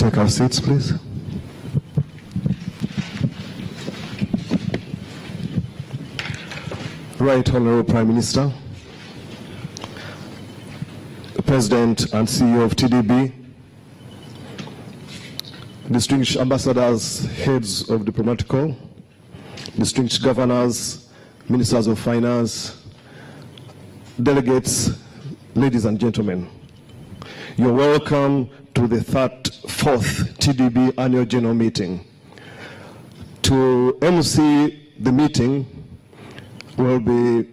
take our seats, please. Right, Honorable Prime Minister, the President and CEO of TDB, distinguished ambassadors, heads of diplomatic corps, distinguished governors, ministers of finance, delegates, ladies and gentlemen, you're welcome to the 4th TDB Annual General Meeting. To MC the meeting will be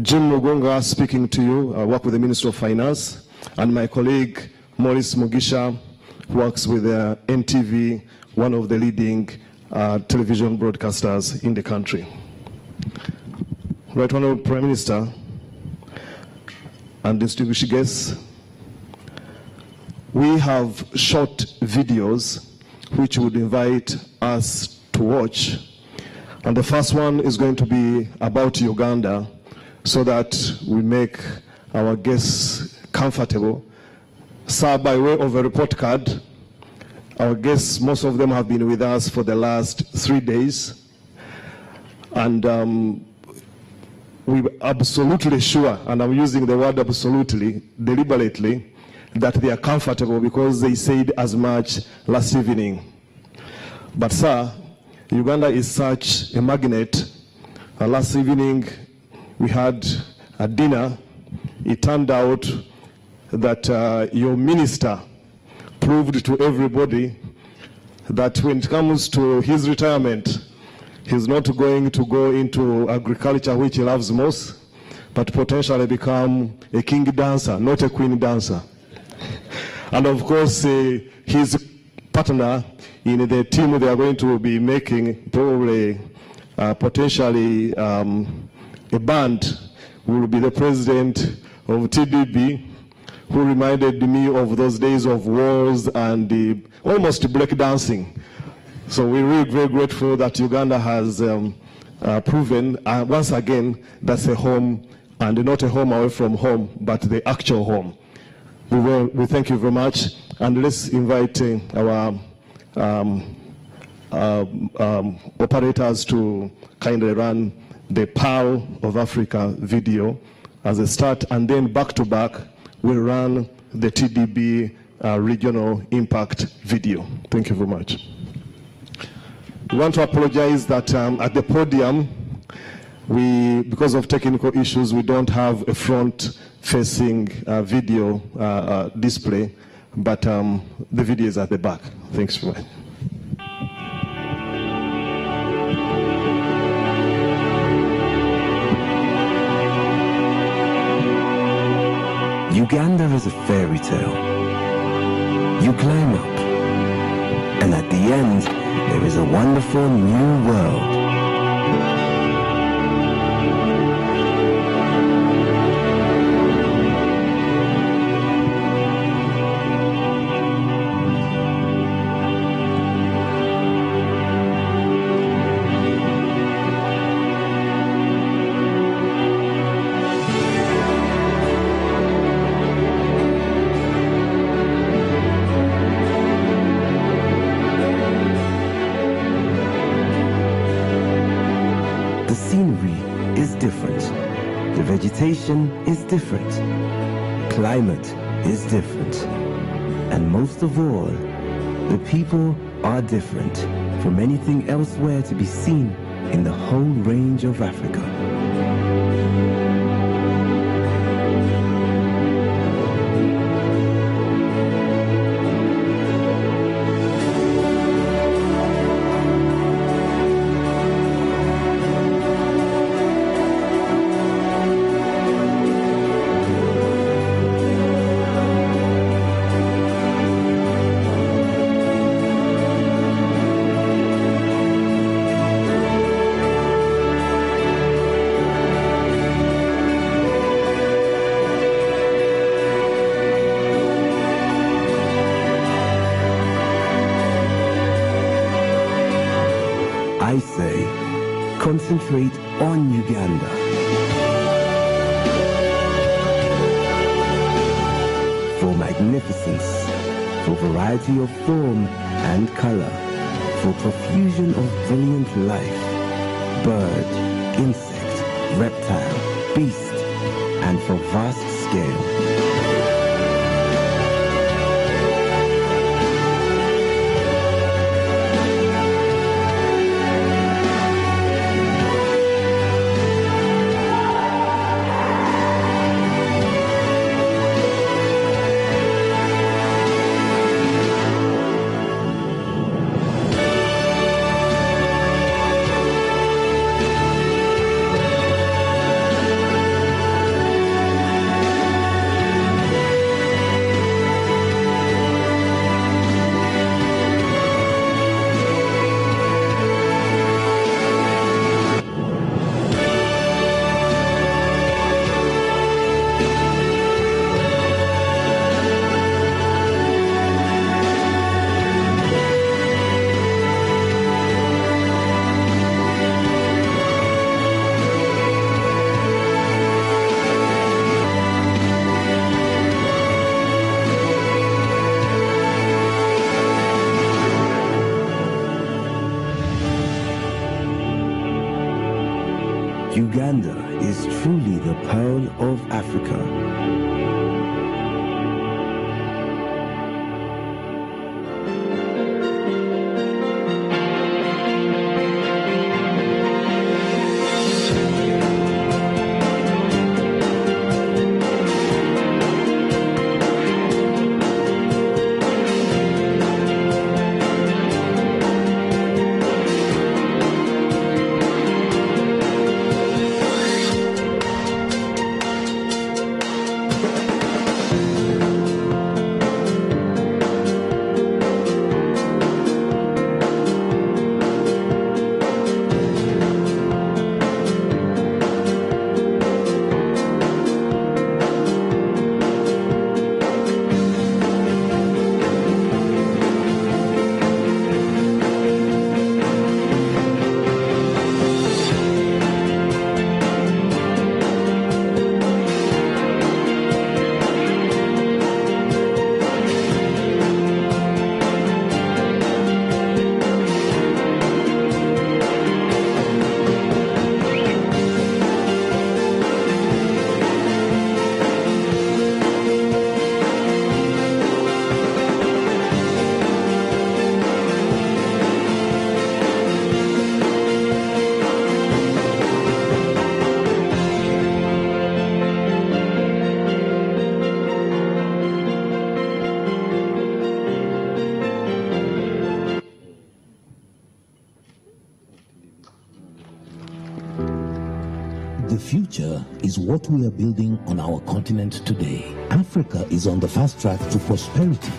Jim Mugunga speaking to you. I work with the Minister of Finance, and my colleague Maurice Mugisha works with NTV, one of the leading television broadcasters in the country. Right Honorable Prime Minister and distinguished guests, we have short videos which would invite us to watch. And the first one is going to be about Uganda, so that we make our guests comfortable. Sir, by way of a report card, our guests, most of them have been with us for the last 3 days. And we're absolutely sure, and I'm using the word absolutely, deliberately, that they are comfortable because they said as much last evening. But sir, Uganda is such a magnet. Last evening we had a dinner. It turned out that your minister proved to everybody that when it comes to his retirement, he's not going to go into agriculture, which he loves most, but potentially become a king dancer, not a queen dancer. And of course, his partner in the team they are going to be making, probably potentially a band, will be the president of TDB, who reminded me of those days of wars and almost breakdancing. So we're really very grateful that Uganda has proven once again that's a home, and not a home away from home, but the actual home. We thank you very much, and let's invite our operators to kindly run the Pearl of Africa video as a start, and then back to back we'll run the TDB regional impact video. Thank you very much. We want to apologize that at the podium, because of technical issues, we don't have a front-facing video display, but the video is at the back. Thanks for that. Uganda is a fairy tale. You climb up, and at the end, there is a wonderful new world. Vegetation is different, climate is different, and most of all, the people are different from anything elsewhere to be seen in the whole range of Africa. I say, concentrate on Uganda. For magnificence, for variety of form and color, for profusion of brilliant life, bird, insect, reptile, beast, and for vast scale. Uganda is truly the pearl of Africa. The future is what we are building on our continent today. Africa is on the fast track to prosperity,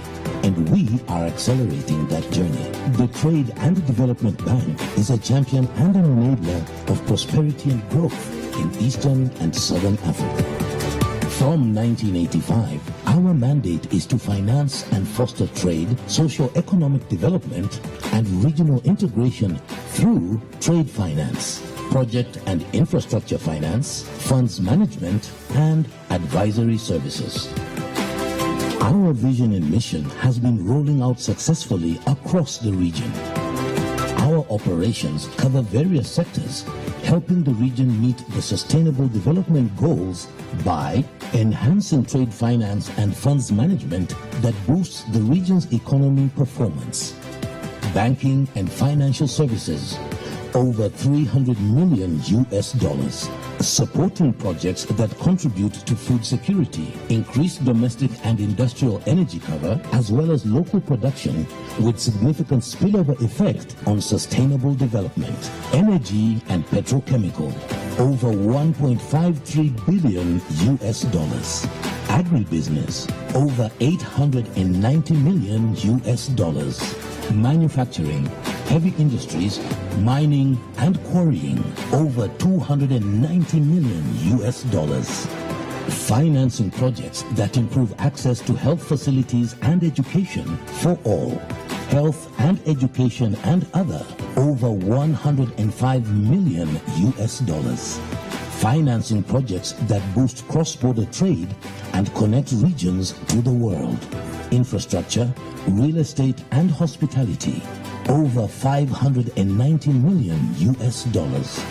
and we are accelerating that journey. The Trade and Development Bank is a champion and an enabler of prosperity and growth in Eastern and Southern Africa. From 1985, our mandate is to finance and foster trade, socio-economic development, and regional integration through trade finance, project and infrastructure finance, funds management, and advisory services. Our vision and mission has been rolling out successfully across the region. Our operations cover various sectors, helping the region meet the Sustainable Development Goals by enhancing trade finance and funds management that boosts the region's economy performance. Banking and financial services, over $300 million. Supporting projects that contribute to food security, increased domestic and industrial energy cover, as well as local production with significant spillover effect on sustainable development. Energy and petrochemical, over $1.53 billion. Agribusiness, over $890 million. Manufacturing, heavy industries, mining and quarrying, over $290 million. Financing projects that improve access to health facilities and education for all. Health and education and other, over $105 million. Financing projects that boost cross-border trade and connect regions to the world. Infrastructure, real estate and hospitality, over 590 million US dollars.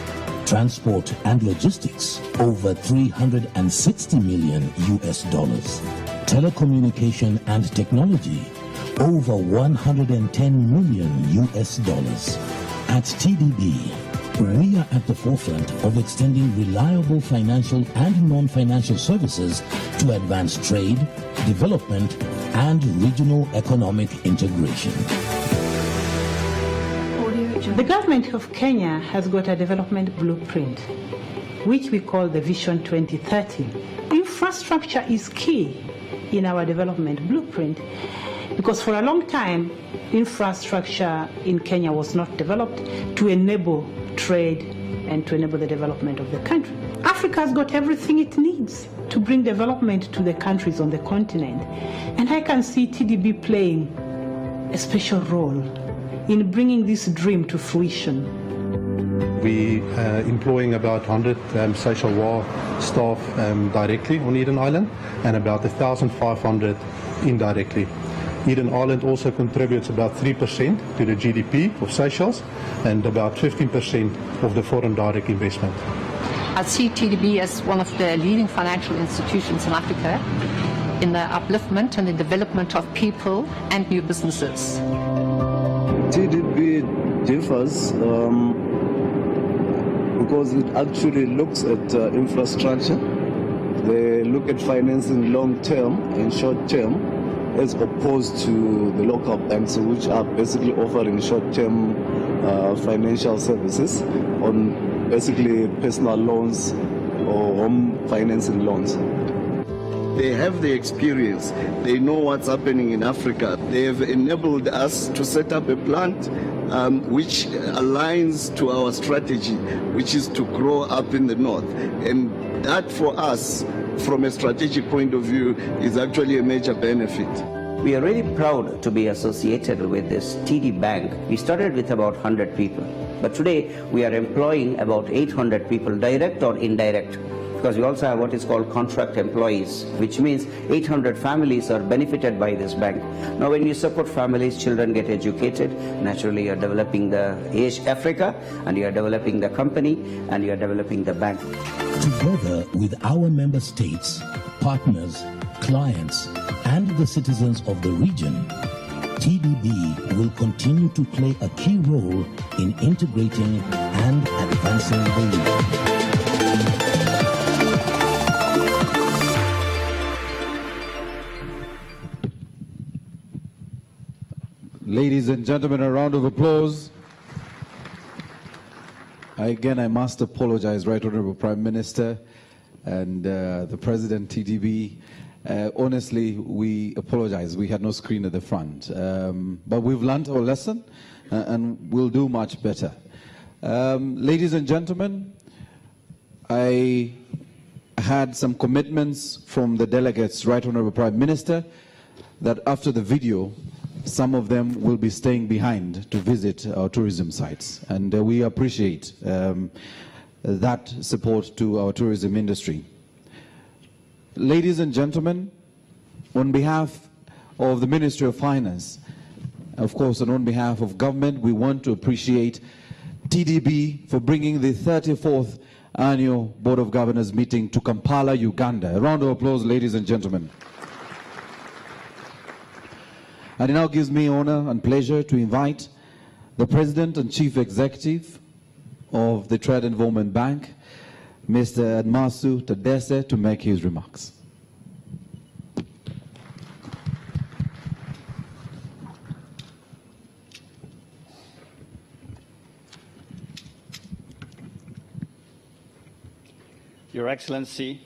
Transport and logistics, over 360 million US dollars. Telecommunication and technology, over 110 million US dollars. At TDB, we are at the forefront of extending reliable financial and non-financial services to advance trade, development, and regional economic integration. The government of Kenya has got a development blueprint, which we call the Vision 2030. Infrastructure is key in our development blueprint because for a long time, infrastructure in Kenya was not developed to enable trade and to enable the development of the country. Africa has got everything it needs to bring development to the countries on the continent. And I can see TDB playing a special role in bringing this dream to fruition. We are employing about 100 social work staff directly on Eden Island and about 1,500 indirectly. Eden Island also contributes about 3% to the GDP of Seychelles and about 15% of the foreign direct investment. I see TDB as one of the leading financial institutions in Africa in the upliftment and the development of people and new businesses. TDB differs because it actually looks at infrastructure. They look at financing long term and short term as opposed to the local banks, which are basically offering short term financial services on basically personal loans or home financing loans. They have the experience. They know what's happening in Africa. They have enabled us to set up a plant which aligns to our strategy, which is to grow up in the north. And that for us, from a strategic point of view, is actually a major benefit. We are really proud to be associated with this TD Bank. We started with about 100 people, but today we are employing about 800 people, direct or indirect, because we also have what is called contract employees, which means 800 families are benefited by this bank. Now when you support families, children get educated, naturally you are developing the Africa, and you are developing the company, and you are developing the bank. Together with our member states, partners, clients, and the citizens of the region, TDB will continue to play a key role in integrating and advancing the region. Ladies and gentlemen, a round of applause. Again, I must apologize, Right Honorable Prime Minister and the President TDB. Honestly, we apologize. We had no screen at the front. But we've learned our lesson and we'll do much better. Ladies and gentlemen, I had some commitments from the delegates, Right Honorable Prime Minister, that after the video, some of them will be staying behind to visit our tourism sites. And we appreciate that support to our tourism industry. Ladies and gentlemen, on behalf of the Ministry of Finance, of course, and on behalf of government, we want to appreciate TDB for bringing the 34th Annual Board of Governors meeting to Kampala, Uganda. A round of applause, ladies and gentlemen. And it now gives me honor and pleasure to invite the President and Chief Executive of the Trade and Development Bank, Mr. Admasu Tadesse, to make his remarks. Your Excellency,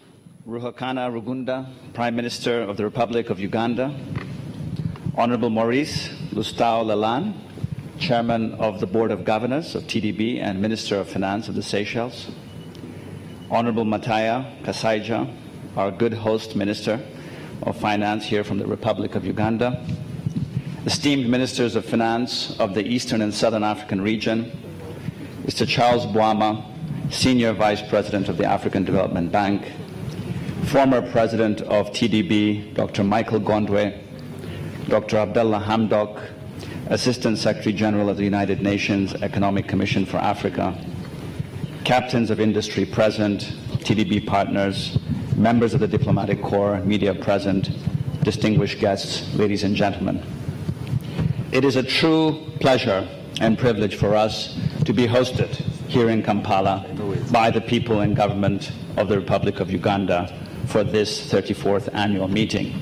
Ruhakana Rugunda, Prime Minister of the Republic of Uganda, Honorable Maurice Lustau Lalan, Chairman of the Board of Governors of TDB and Minister of Finance of the Seychelles, Honorable Mataya Kasaija, our good host Minister of Finance here from the Republic of Uganda, esteemed Ministers of Finance of the Eastern and Southern African region, Mr. Charles Bwama, Senior Vice President of the African Development Bank, former President of TDB, Dr. Michael Gondwe, Dr. Abdullah Hamdok, Assistant Secretary General of the United Nations Economic Commission for Africa, captains of industry present, TDB partners, members of the diplomatic corps, media present, distinguished guests, ladies and gentlemen. It is a true pleasure and privilege for us to be hosted here in Kampala by the people and government of the Republic of Uganda for this 34th annual meeting.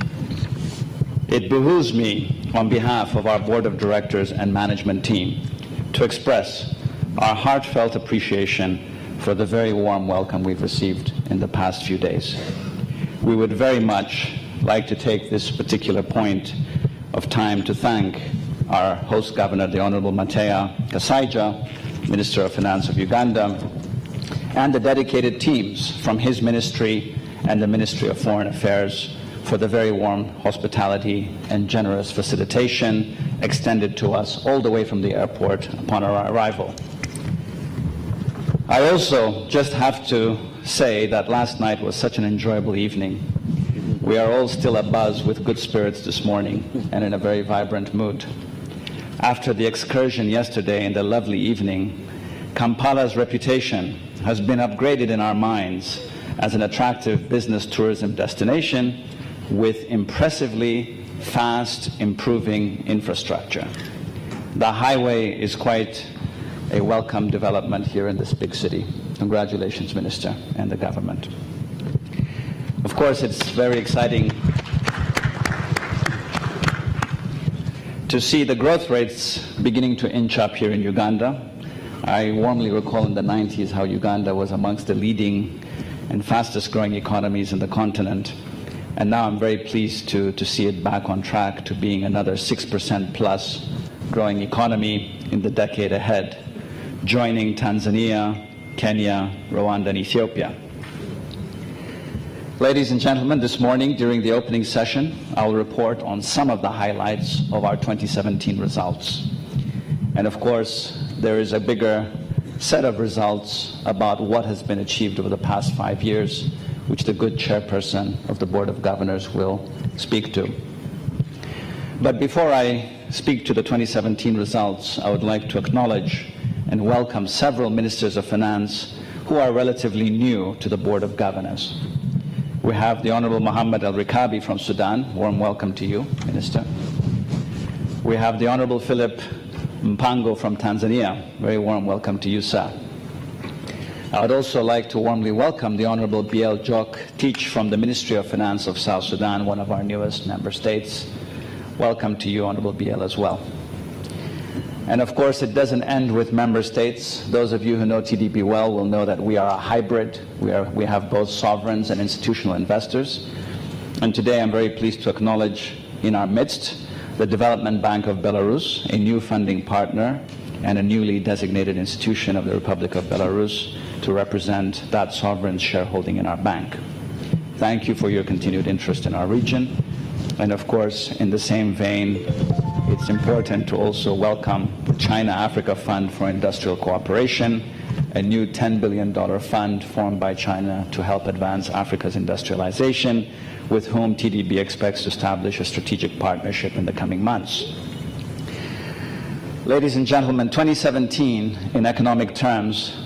It behooves me, on behalf of our Board of Directors and management team, to express our heartfelt appreciation for the very warm welcome we've received in the past few days. We would very much like to take this particular point of time to thank our host governor, the Honorable Matea Kasaija, Minister of Finance of Uganda, and the dedicated teams from his ministry and the Ministry of Foreign Affairs for the very warm hospitality and generous facilitation extended to us all the way from the airport upon our arrival. I also just have to say that last night was such an enjoyable evening. We are all still abuzz with good spirits this morning and in a very vibrant mood. After the excursion yesterday and the lovely evening, Kampala's reputation has been upgraded in our minds as an attractive business tourism destination with impressively fast improving infrastructure. The highway is quite a welcome development here in this big city. Congratulations, Minister, and the government. Of course, it's very exciting to see the growth rates beginning to inch up here in Uganda. I warmly recall in the 90s how Uganda was amongst the leading and fastest growing economies in the continent. And now I'm very pleased to see it back on track to being another 6% plus growing economy in the decade ahead, joining Tanzania, Kenya, Rwanda, and Ethiopia. Ladies and gentlemen, this morning during the opening session, I'll report on some of the highlights of our 2017 results. And of course, there is a bigger set of results about what has been achieved over the past 5 years, which the good chairperson of the Board of Governors will speak to. But before I speak to the 2017 results, I would like to acknowledge and welcome several ministers of finance who are relatively new to the Board of Governors. We have the Honorable Mohammed Al-Rikabi from Sudan. Warm welcome to you, Minister. We have the Honorable Philip Mpango from Tanzania. Very warm welcome to you, sir. I would also like to warmly welcome the Honorable Biel Jok Teach from the Ministry of Finance of South Sudan, one of our newest member states. Welcome to you, Honorable Biel, as well. And of course, it doesn't end with member states. Those of you who know TDB well will know that we are a hybrid. We have both sovereigns and institutional investors. And today I'm very pleased to acknowledge in our midst the Development Bank of Belarus, a new funding partner and a newly designated institution of the Republic of Belarus to represent that sovereign's shareholding in our bank. Thank you for your continued interest in our region. And of course, in the same vein, it's important to also welcome the China-Africa Fund for Industrial Cooperation, a new $10 billion fund formed by China to help advance Africa's industrialization, with whom TDB expects to establish a strategic partnership in the coming months. Ladies and gentlemen, 2017, in economic terms,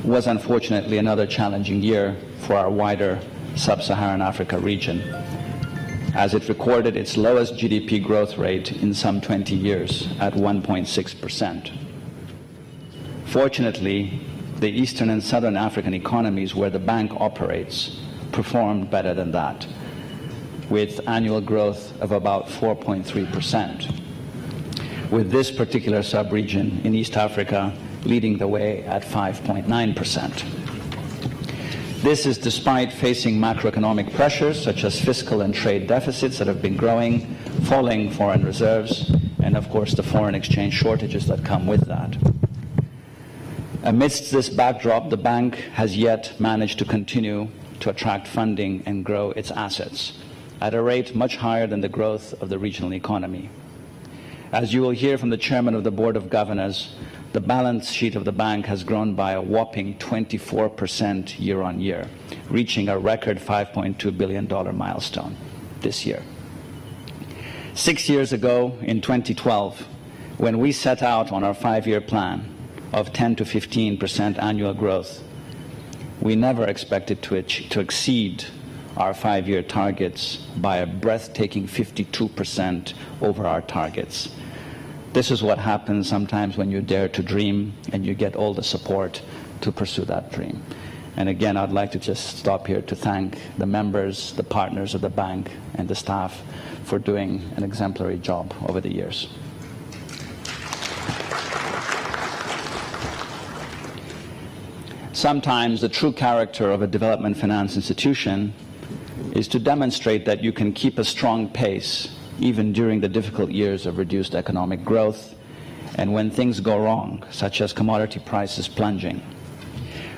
was unfortunately another challenging year for our wider sub-Saharan Africa region, as it recorded its lowest GDP growth rate in some 20 years at 1.6%. Fortunately, the Eastern and Southern African economies where the bank operates performed better than that, with annual growth of about 4.3%, with this particular sub-region in East Africa leading the way at 5.9%. This is despite facing macroeconomic pressures such as fiscal and trade deficits that have been growing, falling foreign reserves, and of course the foreign exchange shortages that come with that. Amidst this backdrop, the bank has yet managed to continue to attract funding and grow its assets at a rate much higher than the growth of the regional economy. As you will hear from the chairman of the Board of Governors, the balance sheet of the bank has grown by a whopping 24% year on year, reaching a record $5.2 billion milestone this year. 6 years ago, in 2012, when we set out on our 5-year plan of 10 to 15% annual growth, we never expected to exceed our 5-year targets by a breathtaking 52% over our targets. This is what happens sometimes when you dare to dream and you get all the support to pursue that dream. And again, I'd like to just stop here to thank the members, the partners of the bank, and the staff for doing an exemplary job over the years. Sometimes the true character of a development finance institution is to demonstrate that you can keep a strong pace even during the difficult years of reduced economic growth and when things go wrong, such as commodity prices plunging.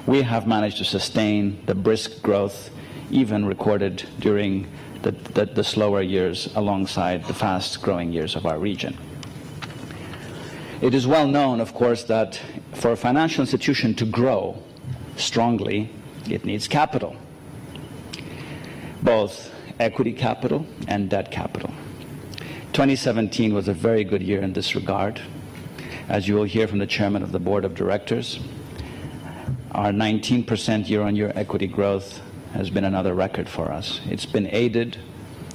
We have managed to sustain the brisk growth even recorded during the slower years alongside the fast-growing years of our region. It is well known, of course, that for a financial institution to grow strongly, it needs capital, both equity capital and debt capital. 2017 was a very good year in this regard. As you will hear from the chairman of the board of directors, our 19% year-on-year equity growth has been another record for us. It's been aided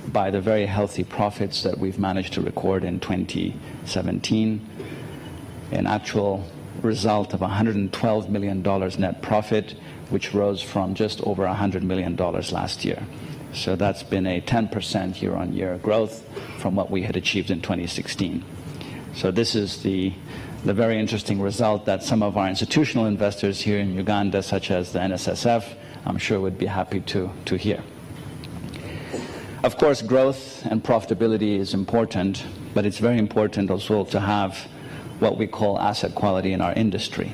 by the very healthy profits that we've managed to record in 2017, an actual result of $112 million net profit, which rose from just over $100 million last year. So that's been a 10% year-on-year growth from what we had achieved in 2016. So this is the very interesting result that some of our institutional investors here in Uganda, such as the NSSF, I'm sure would be happy to hear. Of course, growth and profitability is important, but it's very important also to have what we call asset quality in our industry.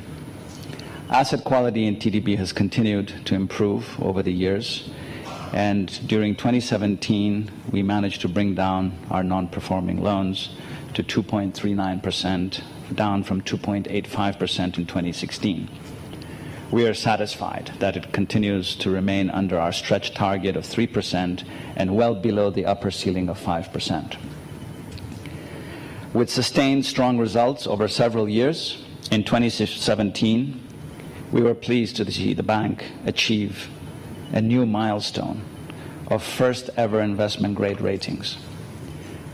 Asset quality in TDB has continued to improve over the years, and during 2017 we managed to bring down our non-performing loans to 2.39%, down from 2.85% in 2016. We are satisfied that it continues to remain under our stretch target of 3% and well below the upper ceiling of 5%. With sustained strong results over several years, in 2017, we were pleased to see the bank achieve a new milestone of first ever investment grade ratings.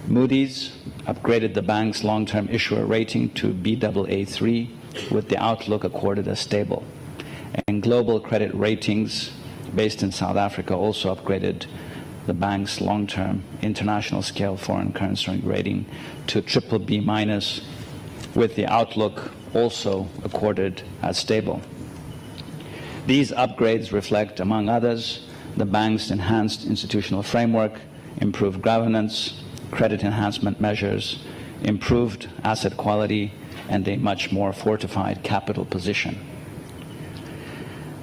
Moody's upgraded the bank's long-term issuer rating to Baa3 with the outlook accorded as stable. And Global Credit Ratings, based in South Africa, also upgraded the bank's long-term international scale foreign currency rating to BBB- with the outlook also accorded as stable. These upgrades reflect, among others, the bank's enhanced institutional framework, improved governance, credit enhancement measures, improved asset quality, and a much more fortified capital position.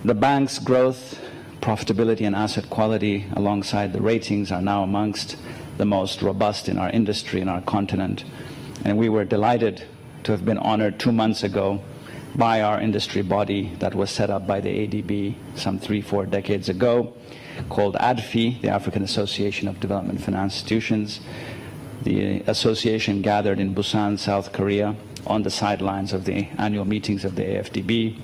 The bank's growth, profitability, and asset quality alongside the ratings are now amongst the most robust in our industry, in our continent, and we were delighted to have been honored 2 months ago by our industry body that was set up by the ADB some 3-4 decades ago, called ADFI, the African Association of Development Finance Institutions. The association gathered in Busan, South Korea, on the sidelines of the annual meetings of the AFDB,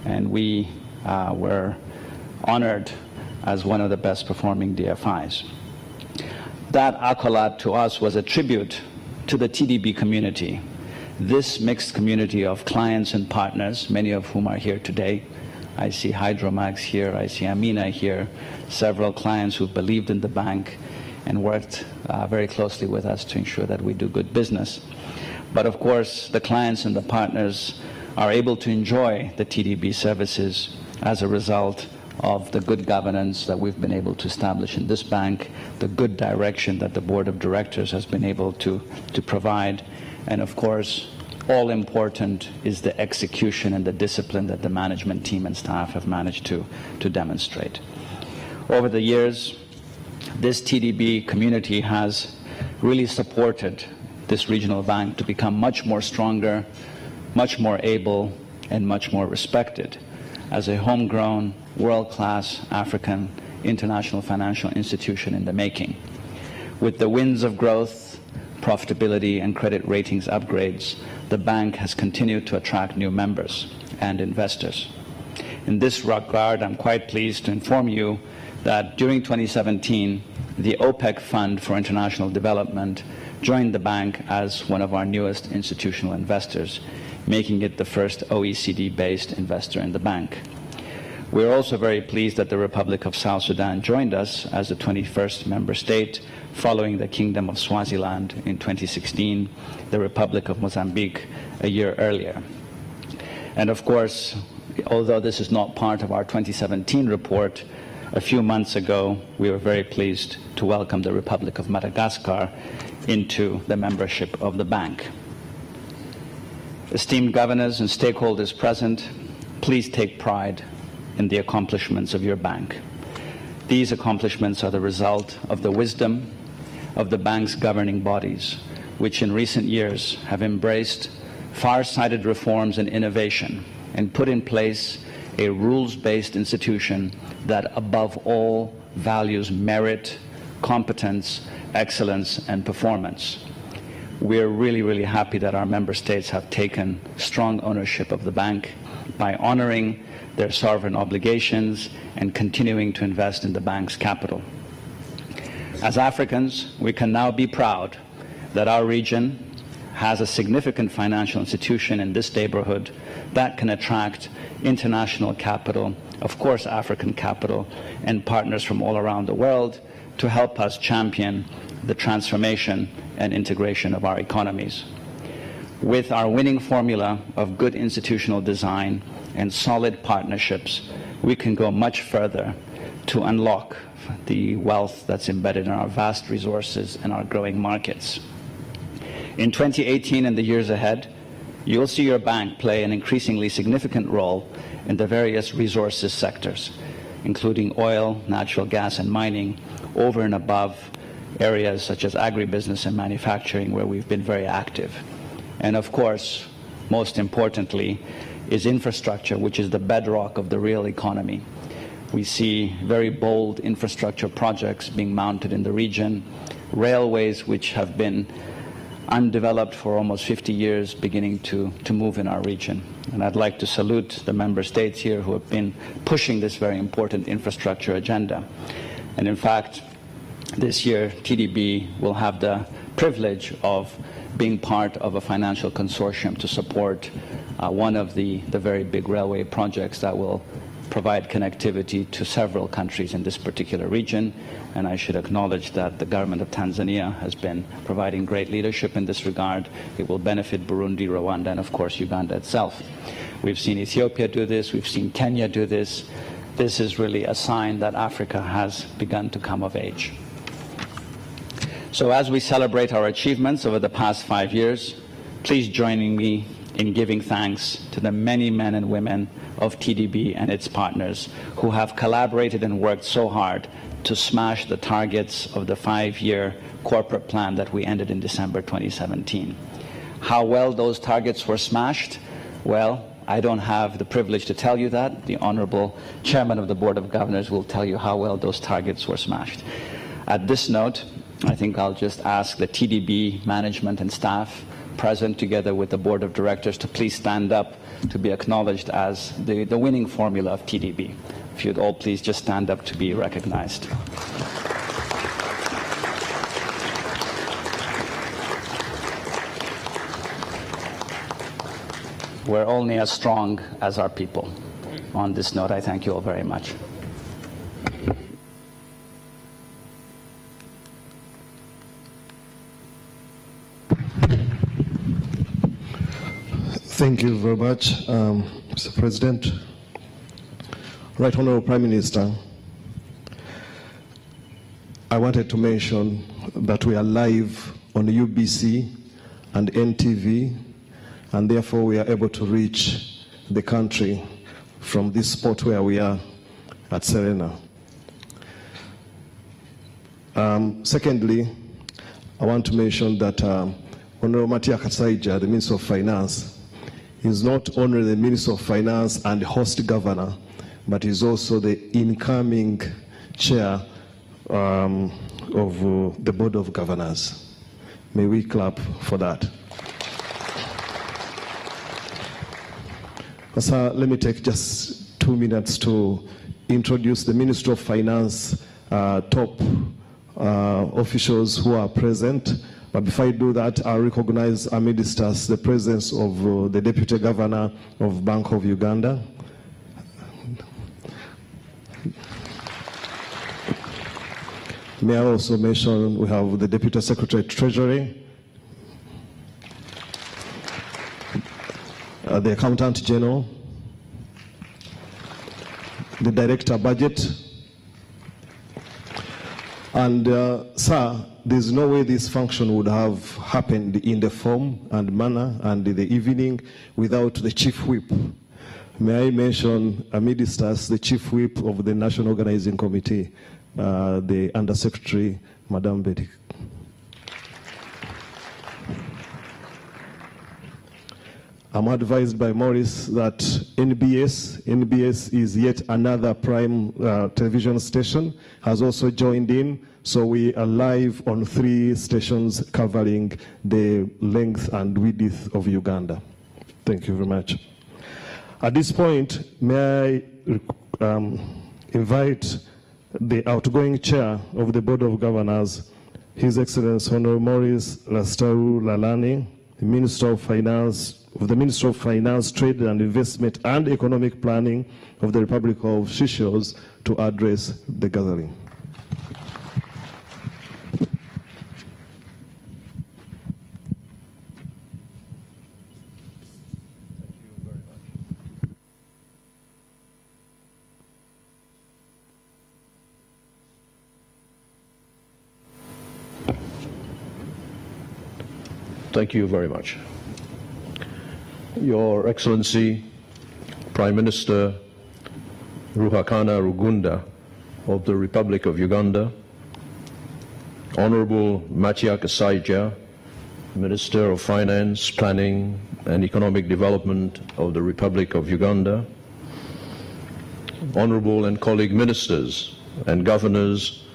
and we were honored as one of the best performing DFIs. That accolade to us was a tribute to the TDB community, this mixed community of clients and partners, many of whom are here today. I see Hydromax here, I see Amina here, several clients who believed in the bank and worked very closely with us to ensure that we do good business. But of course, the clients and the partners are able to enjoy the TDB services as a result of the good governance that we've been able to establish in this bank, the good direction that the board of directors has been able to provide, and of course, all important is the execution and the discipline that the management team and staff have managed to demonstrate. Over the years, this TDB community has really supported this regional bank to become much more stronger, much more able, and much more respected as a homegrown, world-class African international financial institution in the making. With the winds of growth profitability, and credit ratings upgrades, the bank has continued to attract new members and investors. In this regard, I'm quite pleased to inform you that during 2017, the OPEC Fund for International Development joined the bank as one of our newest institutional investors, making it the first OECD-based investor in the bank. We're also very pleased that the Republic of South Sudan joined us as the 21st member state, following the Kingdom of Swaziland in 2016, the Republic of Mozambique a year earlier. And of course, although this is not part of our 2017 report, a few months ago we were very pleased to welcome the Republic of Madagascar into the membership of the bank. Esteemed governors and stakeholders present, please take pride in the accomplishments of your bank. These accomplishments are the result of the wisdom of the bank's governing bodies, which in recent years have embraced far-sighted reforms and innovation and put in place a rules-based institution that above all values merit, competence, excellence, and performance. We're really happy that our member states have taken strong ownership of the bank by honoring their sovereign obligations and continuing to invest in the bank's capital. As Africans, we can now be proud that our region has a significant financial institution in this neighborhood that can attract international capital, of course African capital, and partners from all around the world to help us champion the transformation and integration of our economies. With our winning formula of good institutional design and solid partnerships, we can go much further to unlock the wealth that's embedded in our vast resources and our growing markets. In 2018 and the years ahead, you'll see your bank play an increasingly significant role in the various resources sectors, including oil, natural gas, and mining, over and above areas such as agribusiness and manufacturing, where we've been very active. And of course, most importantly, is infrastructure, which is the bedrock of the real economy. We see very bold infrastructure projects being mounted in the region, railways which have been undeveloped for almost 50 years beginning to move in our region. And I'd like to salute the member states here who have been pushing this very important infrastructure agenda. And in fact, this year, TDB will have the privilege of being part of a financial consortium to support one of the very big railway projects that will provide connectivity to several countries in this particular region. And I should acknowledge that the government of Tanzania has been providing great leadership in this regard. It will benefit Burundi, Rwanda, and of course Uganda itself. We've seen Ethiopia do this, we've seen Kenya do this. This is really a sign that Africa has begun to come of age. So as we celebrate our achievements over the past 5 years, please join me in giving thanks to the many men and women of TDB and its partners who have collaborated and worked so hard to smash the targets of the 5-year corporate plan that we ended in December 2017. How well those targets were smashed? Well, I don't have the privilege to tell you that. The Honorable Chairman of the Board of Governors will tell you how well those targets were smashed. At this note, I think I'll just ask the TDB management and staff present, together with the Board of Directors, to please stand up to be acknowledged as the winning formula of TDB. If you'd all please just stand up to be recognized. We're only as strong as our people. On this note, I thank you all very much. Thank you very much, Mr. President. Right Honorable Prime Minister, I wanted to mention that we are live on UBC and NTV, and therefore we are able to reach the country from this spot where we are at Serena. Secondly, I want to mention that Honorable Matia Kasaija, the Minister of Finance, is not only the Minister of Finance and host governor, but is also the incoming chair of the Board of Governors. May we clap for that? Sir, let me take just 2 minutes to introduce the Ministry of Finance top officials who are present. But before I do that, I recognize amidst us the presence of the Deputy Governor of Bank of Uganda. May I also mention we have the Deputy Secretary Treasury, the Accountant General, the Director Budget, and sir, there's no way this function would have happened in the form and manner and in the evening without the Chief Whip. May I mention amidst us the Chief Whip of the National Organizing Committee, the Undersecretary, Madam Betty. I'm advised by Maurice that NBS is yet another prime television station, has also joined in. So we are live on 3 stations covering the length and width of Uganda. Thank you very much. At this point, may I invite the outgoing chair of the Board of Governors, His Excellency Honorable Maurice Lastaru Lalani, the Minister of Finance, of the Ministry of Finance, Trade and Investment and Economic Planning of the Republic of Seychelles to address the gathering. Thank you very much. Your Excellency, Prime Minister Ruhakana Rugunda of the Republic of Uganda, Honorable Matia Kasaija, Minister of Finance, Planning and Economic Development of the Republic of Uganda, Honorable and colleague ministers and governors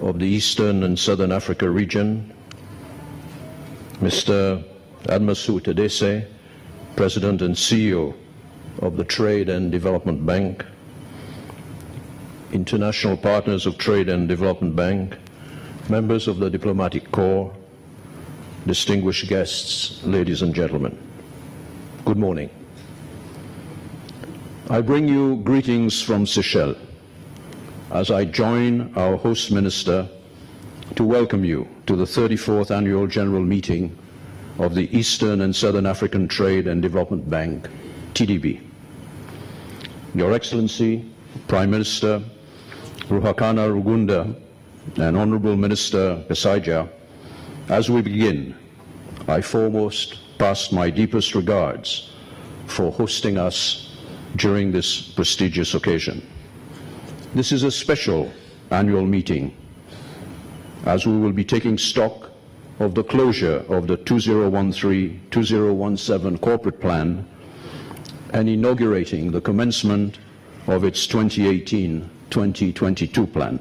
of the Eastern and Southern Africa region, Mr. Admasu Tadese, President and CEO of the Trade and Development Bank, international partners of Trade and Development Bank, members of the Diplomatic Corps, distinguished guests, ladies and gentlemen, good morning. I bring you greetings from Seychelles as I join our host minister to welcome you to the 34th Annual General Meeting of the Eastern and Southern African Trade and Development Bank, TDB. Your Excellency, Prime Minister Ruhakana Rugunda and Honorable Minister Kasaija, as we begin, I foremost pass my deepest regards for hosting us during this prestigious occasion. This is a special annual meeting as we will be taking stock of the closure of the 2013-2017 corporate plan and inaugurating the commencement of its 2018-2022 plan.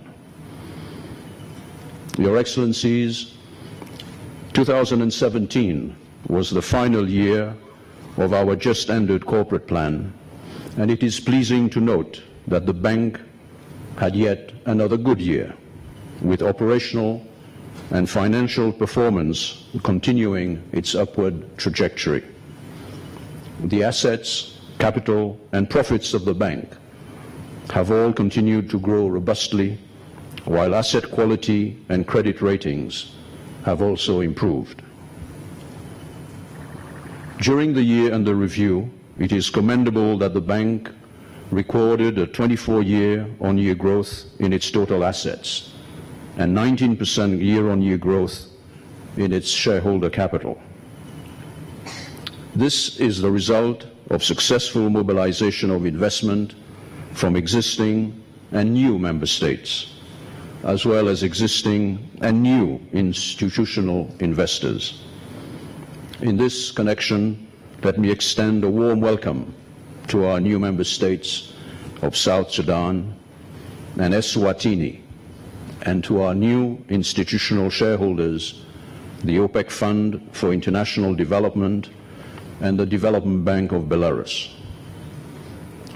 Your Excellencies, 2017 was the final year of our just ended corporate plan, and it is pleasing to note that the bank had yet another good year, with operational and financial performance continuing its upward trajectory. The assets, capital, and profits of the bank have all continued to grow robustly, while asset quality and credit ratings have also improved. During the year under review, it is commendable that the bank recorded a 24-year-on-year growth in its total assets and 19% year-on-year growth in its shareholder capital. This is the result of successful mobilization of investment from existing and new member states, as well as existing and new institutional investors. In this connection, let me extend a warm welcome to our new member states of South Sudan and Eswatini, and to our new institutional shareholders, the OPEC Fund for International Development, and the Development Bank of Belarus.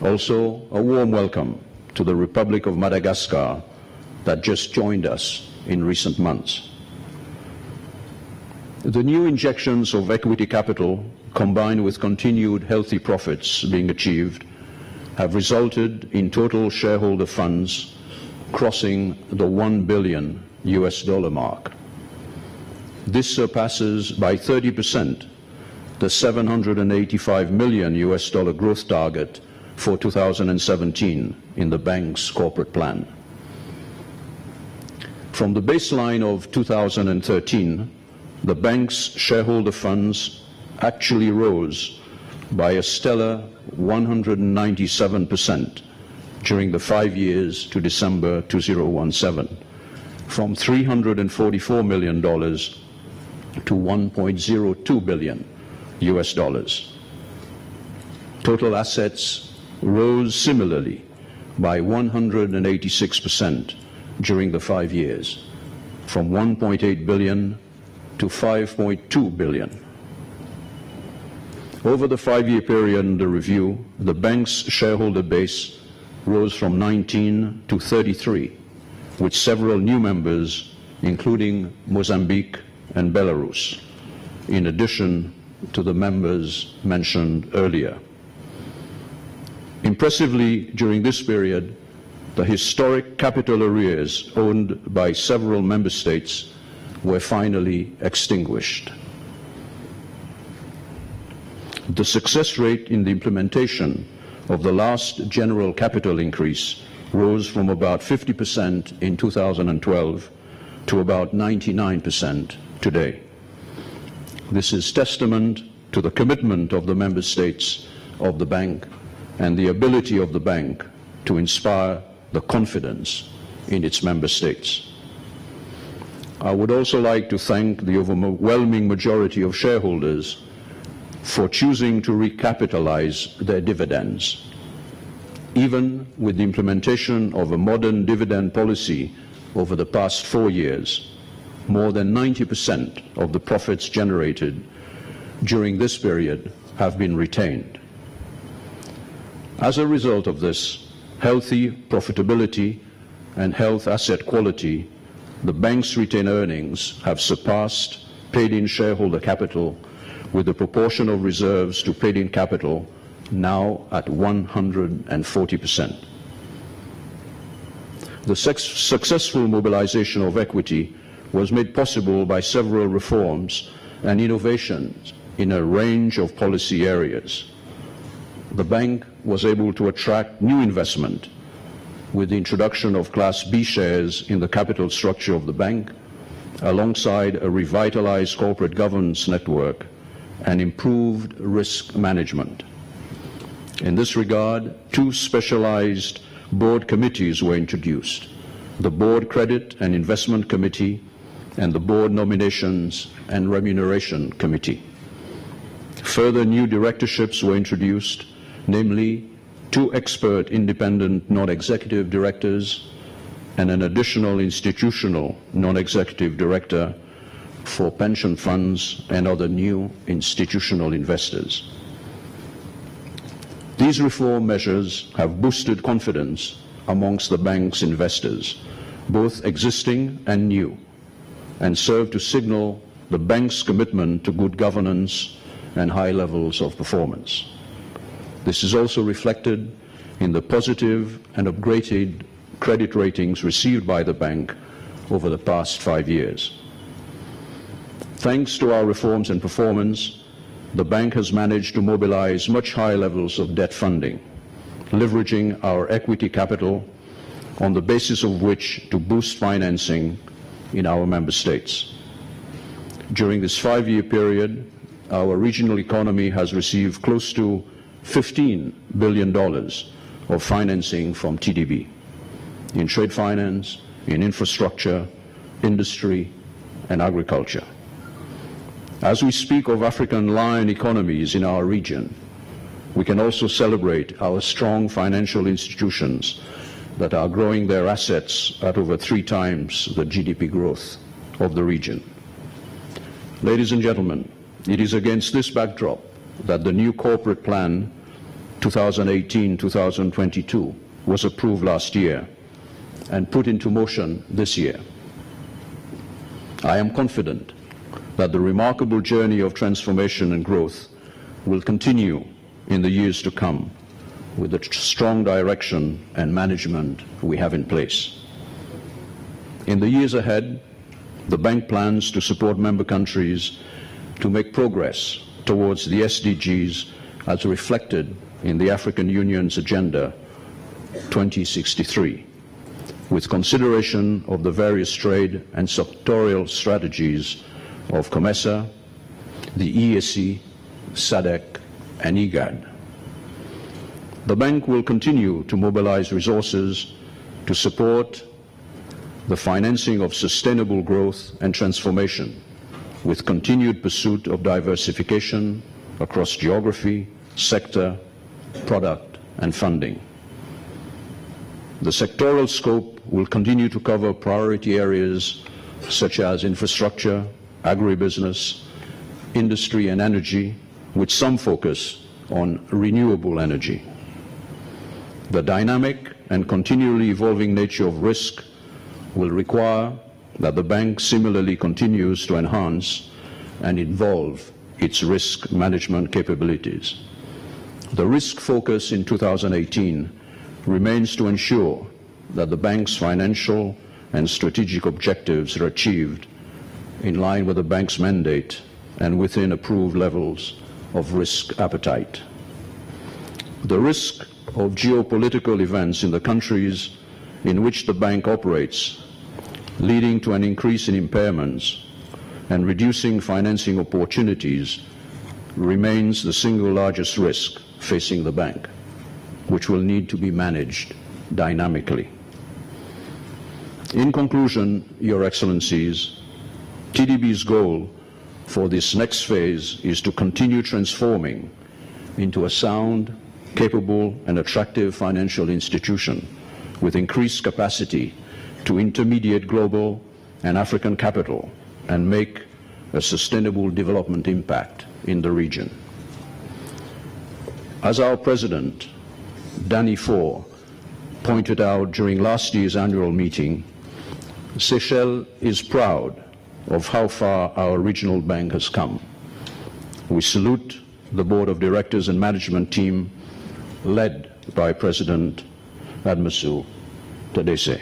Also, a warm welcome to the Republic of Madagascar that just joined us in recent months. The new injections of equity capital, combined with continued healthy profits being achieved, have resulted in total shareholder funds crossing the $1 billion mark. This surpasses by 30% the $785 million growth target for 2017 in the bank's corporate plan. From the baseline of 2013, the bank's shareholder funds actually rose by a stellar 197% during the 5 years to December 2017, from $344 million to $1.02 billion. Total assets rose similarly by 186% during the 5 years, from $1.8 billion to $5.2 billion. Over the 5-year period under review, the bank's shareholder base rose from 19 to 33, with several new members, including Mozambique and Belarus, in addition to the members mentioned earlier. Impressively, during this period, the historic capital arrears owned by several member states were finally extinguished. The success rate in the implementation of the last general capital increase rose from about 50% in 2012 to about 99% today. This is testament to the commitment of the member states of the bank and the ability of the bank to inspire the confidence in its member states. I would also like to thank the overwhelming majority of shareholders for choosing to recapitalize their dividends. Even with the implementation of a modern dividend policy over the past 4 years, more than 90% of the profits generated during this period have been retained. As a result of this healthy profitability and health asset quality, the bank's retained earnings have surpassed paid-in shareholder capital, with the proportion of reserves to paid-in capital now at 140%. The successful mobilization of equity was made possible by several reforms and innovations in a range of policy areas. The bank was able to attract new investment with the introduction of Class B shares in the capital structure of the bank, alongside a revitalized corporate governance network and improved risk management. In this regard, 2 specialized board committees were introduced: the Board Credit and Investment Committee and the Board Nominations and Remuneration Committee. Further new directorships were introduced, namely 2 expert independent non-executive directors and an additional institutional non-executive director for pension funds and other new institutional investors. These reform measures have boosted confidence amongst the bank's investors, both existing and new, and serve to signal the bank's commitment to good governance and high levels of performance. This is also reflected in the positive and upgraded credit ratings received by the bank over the past 5 years. Thanks to our reforms and performance, the bank has managed to mobilize much higher levels of debt funding, leveraging our equity capital, on the basis of which to boost financing in our member states. During this 5-year period, our regional economy has received close to $15 billion of financing from TDB in trade finance, in infrastructure, industry, and agriculture. As we speak of African lion economies in our region, we can also celebrate our strong financial institutions that are growing their assets at over 3 times the GDP growth of the region. Ladies and gentlemen, it is against this backdrop that the new corporate plan 2018-2022 was approved last year and put into motion this year. I am confident that the remarkable journey of transformation and growth will continue in the years to come with the strong direction and management we have in place. In the years ahead, the bank plans to support member countries to make progress towards the SDGs as reflected in the African Union's Agenda 2063, with consideration of the various trade and sectorial strategies of COMESA, the EAC, SADC, and IGAD. The bank will continue to mobilize resources to support the financing of sustainable growth and transformation, with continued pursuit of diversification across geography, sector, product, and funding. The sectoral scope will continue to cover priority areas such as infrastructure, agribusiness, industry and energy, with some focus on renewable energy. The dynamic and continually evolving nature of risk will require that the bank similarly continues to enhance and evolve its risk management capabilities. The risk focus in 2018 remains to ensure that the bank's financial and strategic objectives are achieved in line with the bank's mandate and within approved levels of risk appetite. The risk of geopolitical events in the countries in which the bank operates, leading to an increase in impairments and reducing financing opportunities, remains the single largest risk facing the bank, which will need to be managed dynamically. In conclusion, Your Excellencies, TDB's goal for this next phase is to continue transforming into a sound, capable, and attractive financial institution with increased capacity to intermediate global and African capital and make a sustainable development impact in the region. As our President, Danny Faure, pointed out during last year's annual meeting, Seychelles is proud of how far our regional bank has come. We salute the Board of Directors and Management team led by President Admesu Tadesse.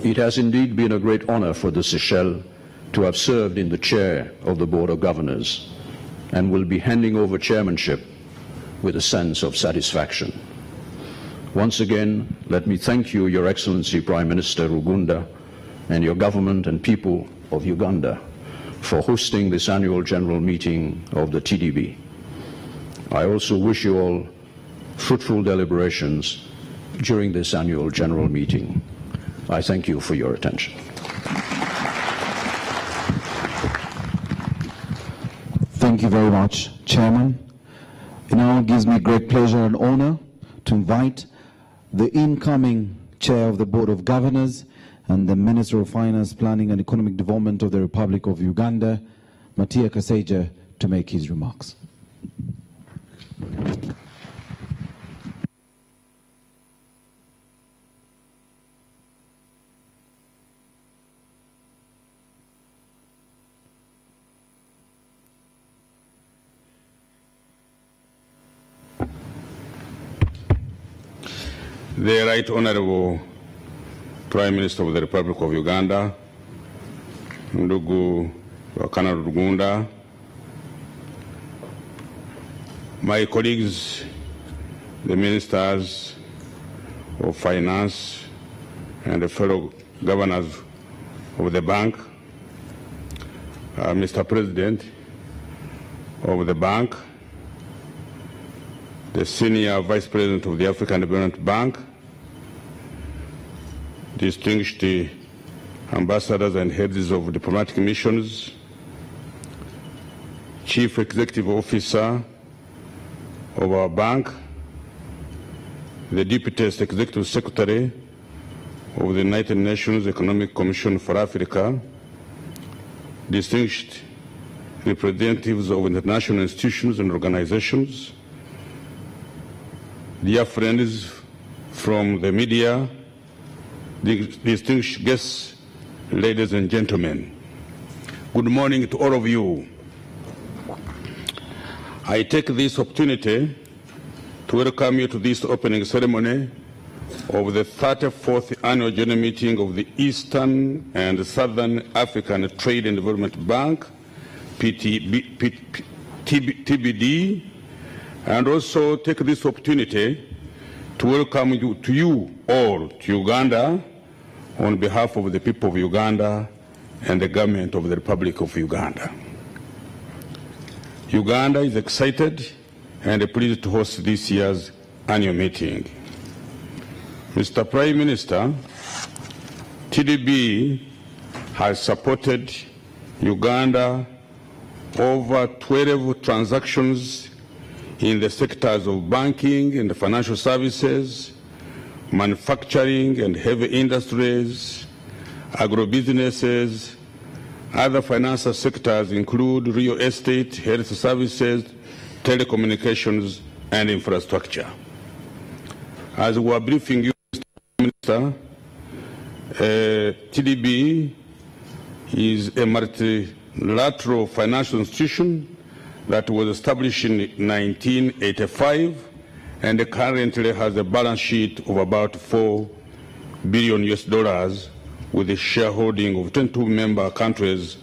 It has indeed been a great honor for the Seychelles to have served in the chair of the Board of Governors and will be handing over chairmanship with a sense of satisfaction. Once again, let me thank you, Your Excellency Prime Minister Rugunda, and your government and people of Uganda for hosting this annual general meeting of the TDB. I also wish you all fruitful deliberations during this annual general meeting. I thank you for your attention. Thank you very much, Chairman. It now gives me great pleasure and honor to invite the incoming Chair of the Board of Governors and the Minister of Finance, Planning and Economic Development of the Republic of Uganda, Matia Kasaija, to make his remarks. The Right Honorable Prime Minister of the Republic of Uganda, ndugu Ruhakana Rugunda, my colleagues, the Ministers of Finance and the fellow governors of the bank, Mr. President of the bank, the Senior Vice President of the African Development Bank, distinguished ambassadors and heads of diplomatic missions, Chief Executive Officer of our bank, the Deputy Executive Secretary of the United Nations Economic Commission for Africa, distinguished representatives of international institutions and organizations, dear friends from the media, distinguished guests, ladies and gentlemen, good morning to all of you. I take this opportunity to welcome you to this opening ceremony of the 34th Annual General Meeting of the Eastern and Southern African Trade and Development Bank, TBD, and also take this opportunity to welcome you all to Uganda on behalf of the people of Uganda and the government of the Republic of Uganda. Uganda is excited and pleased to host this year's annual meeting. Mr. Prime Minister, TDB has supported Uganda over 12 transactions in the sectors of banking and financial services, manufacturing and heavy industries, agribusinesses. Other financial sectors include real estate, health services, telecommunications, and infrastructure. As we are briefing you, Mr. Minister, TDB is a multilateral financial institution that was established in 1985 and currently has a balance sheet of about $4 billion with a shareholding of 22 member countries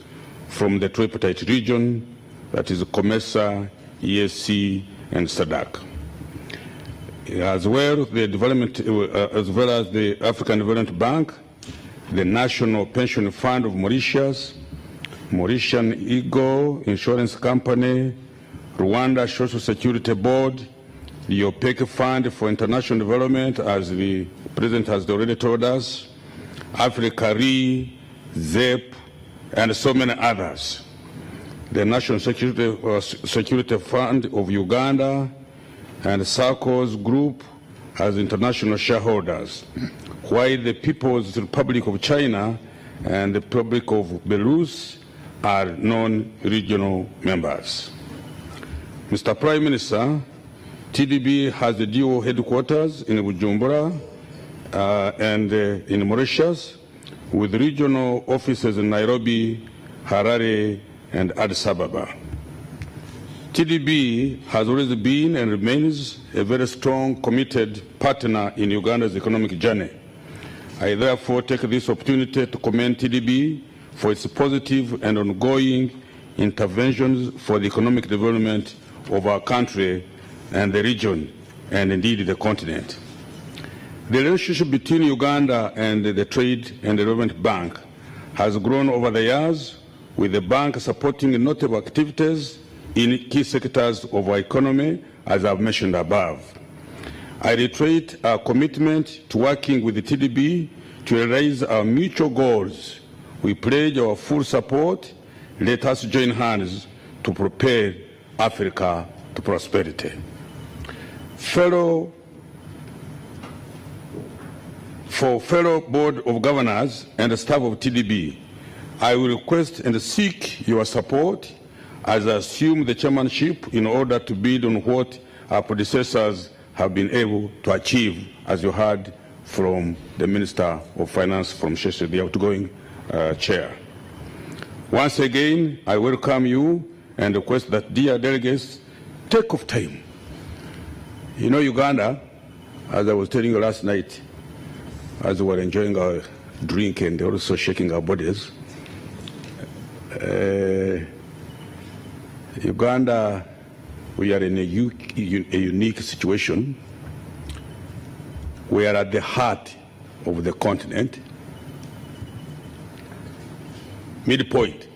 from the tripartite region, that is COMESA, EAC, and SADC. As well, as well as the African Development Bank, the National Pension Fund of Mauritius, Mauritian Eagle Insurance Company, Rwanda Social Security Board, the OPEC Fund for International Development, as the President has already told us, Africa Re, ZEP, and so many others. The National Security Fund of Uganda and SACCO's group as international shareholders, while the People's Republic of China and the Republic of Belarus are non-regional members. Mr. Prime Minister, TDB has the dual headquarters in Bujumbura and in Mauritius, with regional offices in Nairobi, Harare, and Addis Ababa. TDB has always been and remains a very strong, committed partner in Uganda's economic journey. I therefore take this opportunity to commend TDB for its positive and ongoing interventions for the economic development of our country and the region, and indeed the continent. The relationship between Uganda and the Trade and Development Bank has grown over the years, with the bank supporting notable activities in key sectors of our economy, as I've mentioned above. I reiterate our commitment to working with the TDB to realize our mutual goals. We pledge our full support. Let us join hands to propel Africa to prosperity. Fellow Board of Governors and the staff of TDB, I will request and seek your support as I assume the chairmanship in order to build on what our predecessors have been able to achieve, as you heard from the Minister of Finance from Sheshe, the outgoing chair. Once again, I welcome you and request that, dear delegates, take of time. You know, Uganda, as I was telling you last night, as we were enjoying our drink and also shaking our bodies, Uganda, we are in a unique situation. We are at the heart of the continent, midpoint,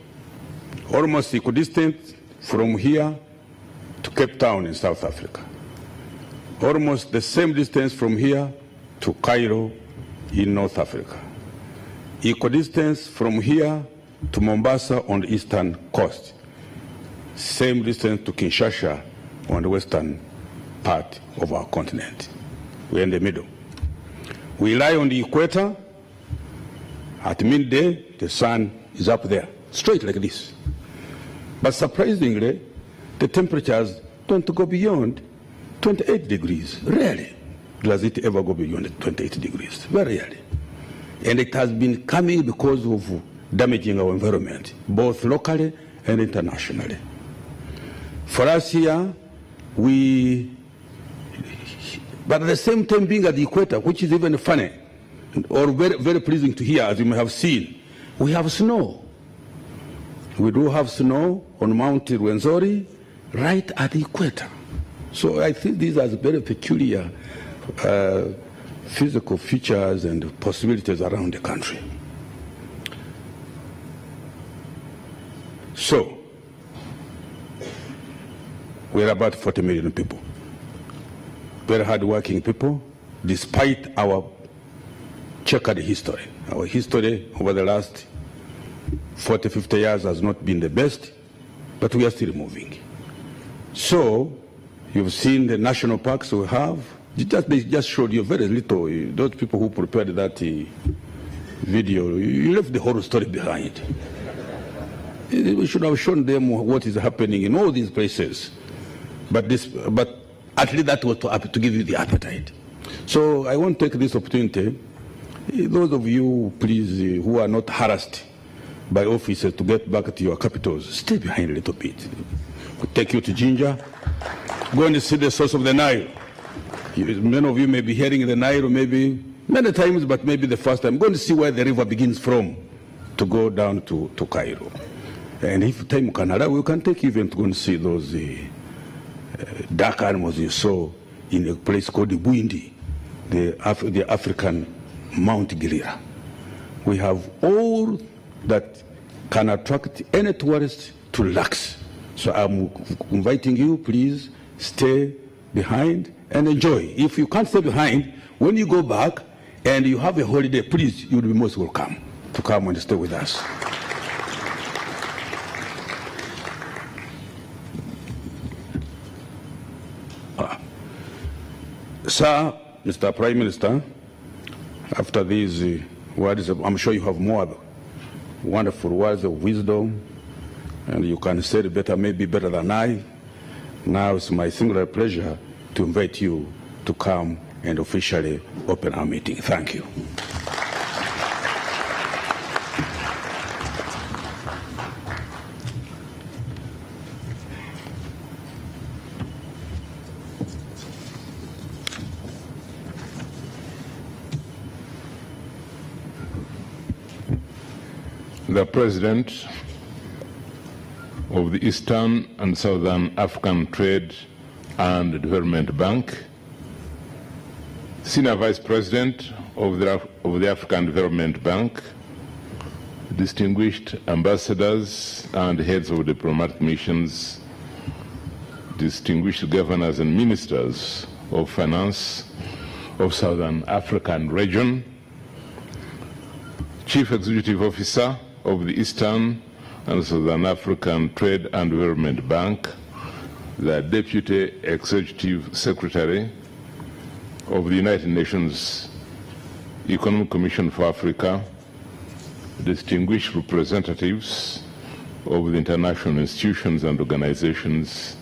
almost equidistant from here to Cape Town in South Africa, almost the same distance from here to Cairo in North Africa, equidistance from here to Mombasa on the eastern coast, same distance to Kinshasa on the western part of our continent. We're in the middle. We lie on the equator At midday, the sun is up there, straight like this. But surprisingly, the temperatures don't go beyond 28 degrees. Rarely does it ever go beyond 28 degrees. Very rarely. And it has been coming because of damaging our environment, both locally and internationally. For us here, but at the same time being at the equator, which is even funny, or very, very pleasing to hear, as you may have seen, we have snow. We do have snow on Mount Rwenzori, right at the equator. So I think these are very peculiar physical features and possibilities around the country. So, we're about 40 million people. Very hard-working people, despite our checkered history. Our history over the last 40, 50 years has not been the best, but we are still moving. So, you've seen the national parks we have. They just showed you very little. Those people who prepared that video, you left the whole story behind. We should have shown them what is happening in all these places. But at least that was to give you the appetite. So I want to take this opportunity. Those of you, please, who are not harassed by officers to get back to your capitals, stay behind a little bit. We'll take you to Jinja. Go and see the source of the Nile. Many of you may be hearing the Nile, maybe many times, but maybe the first time. Go and see where the river begins from to go down to Cairo. And if time can allow, we can take you even to go and see those dark animals you saw in a place called the Buindi, the African Mount Girira. We have all that can attract any tourist to relax. So I'm inviting you, please stay behind and enjoy. If you can't stay behind, when you go back and you have a holiday, please, you'll be most welcome to come and stay with us. Sir, Mr. Prime Minister, after these words, I'm sure you have more wonderful words of wisdom, and you can say it better, maybe better than I. Now it's my singular pleasure to invite you to come and officially open our meeting. Thank you. The President of the Eastern and Southern African Trade and Development Bank, Senior Vice President of the African Development Bank, distinguished ambassadors and heads of diplomatic missions, distinguished governors and ministers of finance of Southern African region, Chief Executive Officer of the Eastern and Southern African Trade and Development Bank, the Deputy Executive Secretary of the United Nations Economic Commission for Africa, distinguished representatives of the international institutions and organizations,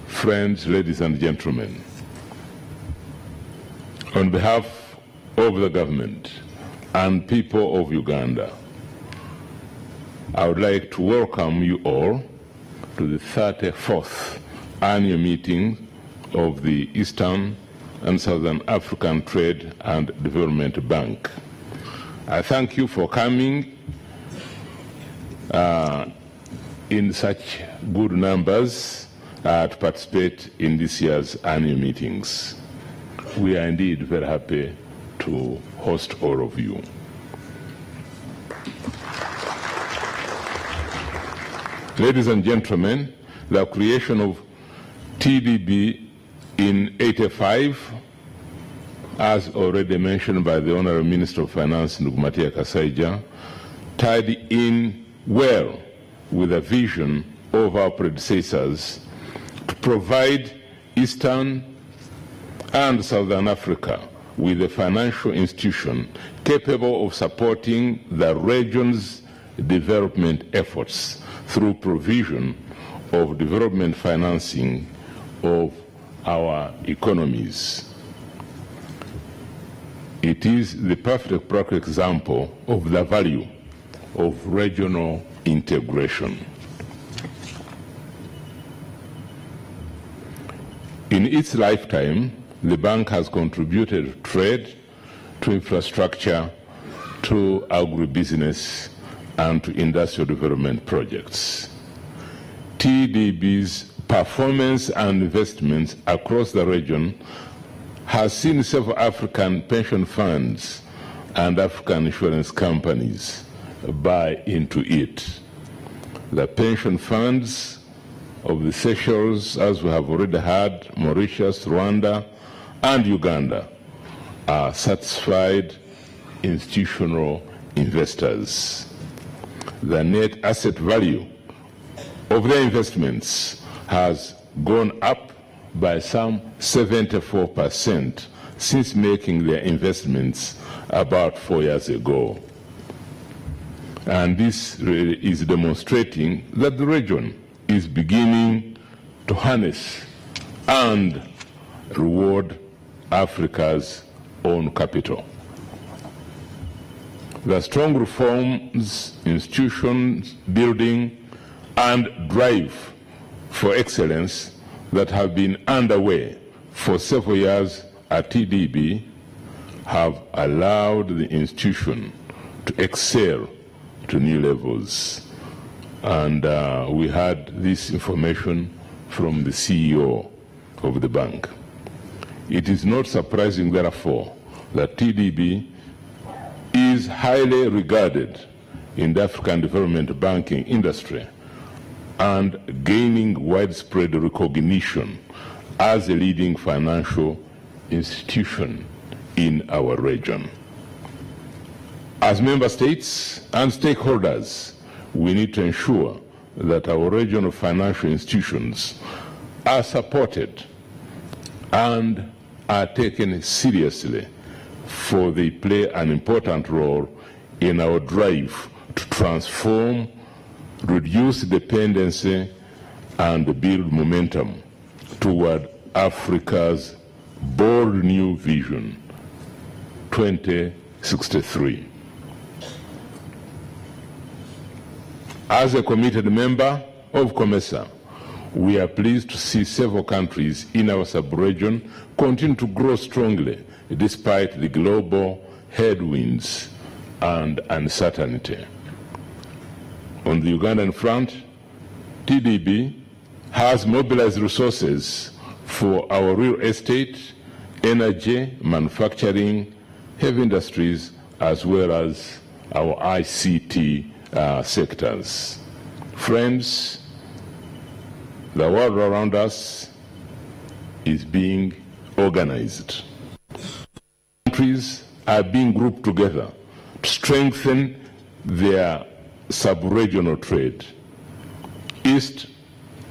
friends, ladies and gentlemen. On behalf of the government and people of Uganda, I would like to welcome you all to the 34th annual meeting of the Eastern and Southern African Trade and Development Bank. I thank you for coming in such good numbers to participate in this year's annual meetings. We are indeed very happy to host all of you. Ladies and gentlemen, the creation of TDB in 1985, as already mentioned by the Honorable Minister of Finance, Ndugumatia Kasaija, tied in well with the vision of our predecessors to provide Eastern and Southern Africa with a financial institution capable of supporting the region's development efforts through provision of development financing of our economies. It is the perfect practical example of the value of regional integration. In its lifetime, the bank has contributed to trade, to infrastructure, to agribusiness, and to industrial development projects. TDB's performance and investments across the region has seen several African pension funds and African insurance companies buy into it. The pension funds of the Seychelles, as we have already heard, Mauritius, Rwanda, and Uganda are satisfied institutional investors. The net asset value of their investments has gone up by some 74% since making their investments about 4 years ago. And this is demonstrating that the region is beginning to harness and reward Africa's own capital. The strong reforms, institutions building, and drive for excellence that have been underway for several years at TDB have allowed the institution to excel to new levels. And we had this information from the CEO of the bank. It is not surprising, therefore, that TDB is highly regarded in the African development banking industry and gaining widespread recognition as a leading financial institution in our region. As member states and stakeholders, we need to ensure that our regional financial institutions are supported and are taken seriously, for they play an important role in our drive to transform, reduce dependency, and build momentum toward Africa's bold new vision, 2063. As a committed member of COMESA, we are pleased to see several countries in our sub-region continue to grow strongly despite the global headwinds and uncertainty. On the Ugandan front, TDB has mobilized resources for our real estate, energy, manufacturing, heavy industries, as well as our ICT sectors. Friends, the world around us is being organized. Countries are being grouped together to strengthen their sub-regional trade. East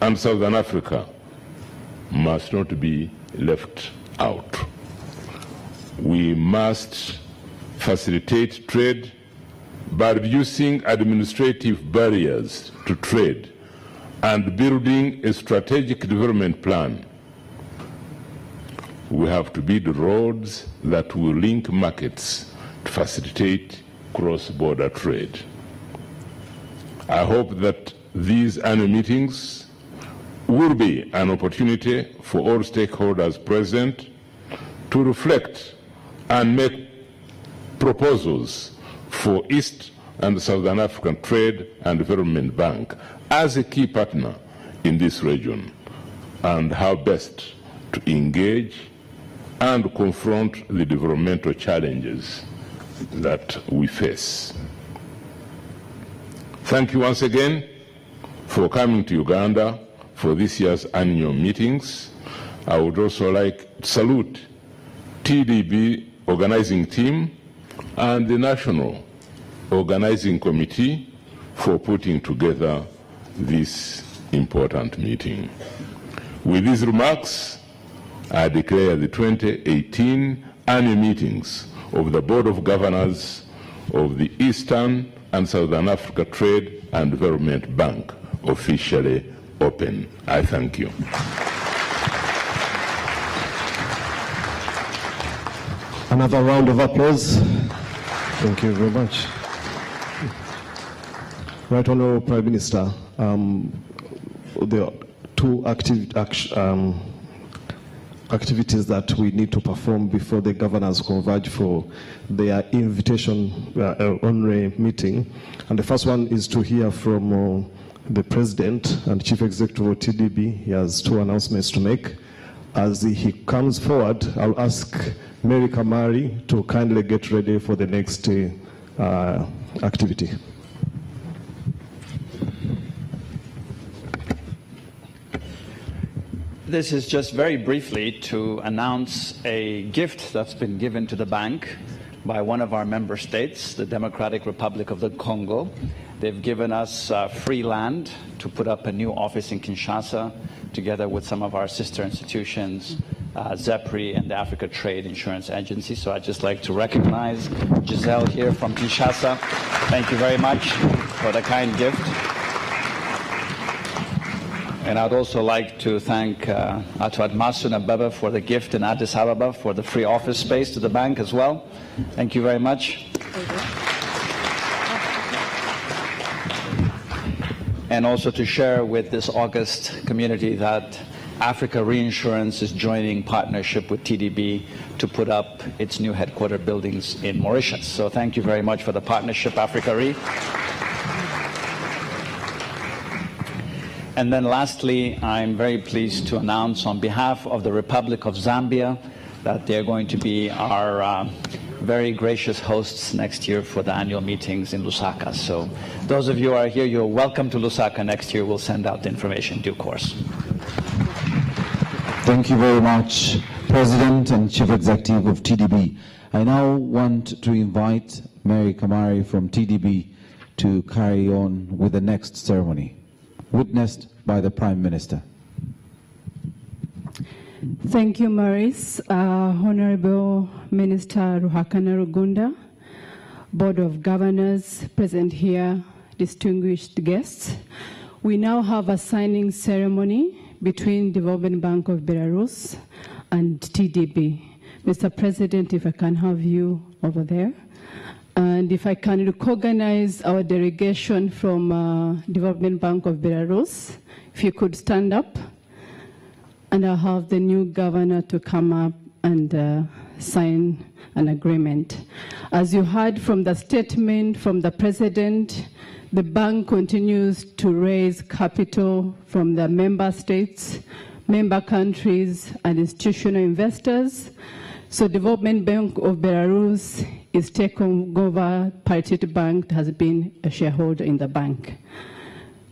and Southern Africa must not be left out. We must facilitate trade by reducing administrative barriers to trade and building a strategic development plan. We have to build roads that will link markets to facilitate cross-border trade. I hope that these annual meetings will be an opportunity for all stakeholders present to reflect and make proposals for East and Southern African Trade and Development Bank as a key partner in this region, and how best to engage and confront the developmental challenges that we face. Thank you once again for coming to Uganda for this year's annual meetings. I would also like to salute TDB organizing team and the National Organizing Committee for putting together this important meeting. With these remarks, I declare the 2018 annual meetings of the Board of Governors of the Eastern and Southern Africa Trade and Development Bank officially open. I thank you. Another round of applause. Thank you very much. Right Honorable Prime Minister, there are two activities that we need to perform before the governors converge for their invitation only meeting. And the first one is to hear from the President and Chief Executive of TDB. He has two announcements to make. As he comes forward, I'll ask Mary Kamari to kindly get ready for the next activity. This is just very briefly to announce a gift that's been given to the bank by one of our member states, the Democratic Republic of the Congo. They've given us free land to put up a new office in Kinshasa, together with some of our sister institutions, ZEPRI and the Africa Trade Insurance Agency. So I'd just like to recognize Giselle here from Kinshasa. Thank you very much for the kind gift. And I'd also like to thank Ato Admasu Nabeba for the gift in Addis Ababa for the free office space to the bank as well. Thank you very much. And also to share with this August community that Africa Reinsurance is joining partnership with TDB to put up its new headquarter buildings in Mauritius. So thank you very much for the partnership, Africa Re. And then lastly, I'm very pleased to announce on behalf of the Republic of Zambia that they're going to be our very gracious hosts next year for the annual meetings in Lusaka. So those of you who are here, you're welcome to Lusaka next year. We'll send out the information in due course. Thank you very much, President and Chief Executive of TDB. I now want to invite Mary Kamari from TDB to carry on with the next ceremony, witnessed by the Prime Minister. Thank you, Maurice. Honorable Minister Ruhakana Rugunda, Board of Governors present here, distinguished guests. We now have a signing ceremony between Development Bank of Belarus and TDB. Mr. President, if I can have you over there. And if I can recognize our delegation from Development Bank of Belarus, if you could stand up, and I'll have the new governor to come up and sign an agreement. As you heard from the statement from the President, the bank continues to raise capital from the member states, member countries, and institutional investors. So Development Bank of Belarus is taking over Paritet Bank, has been a shareholder in the bank.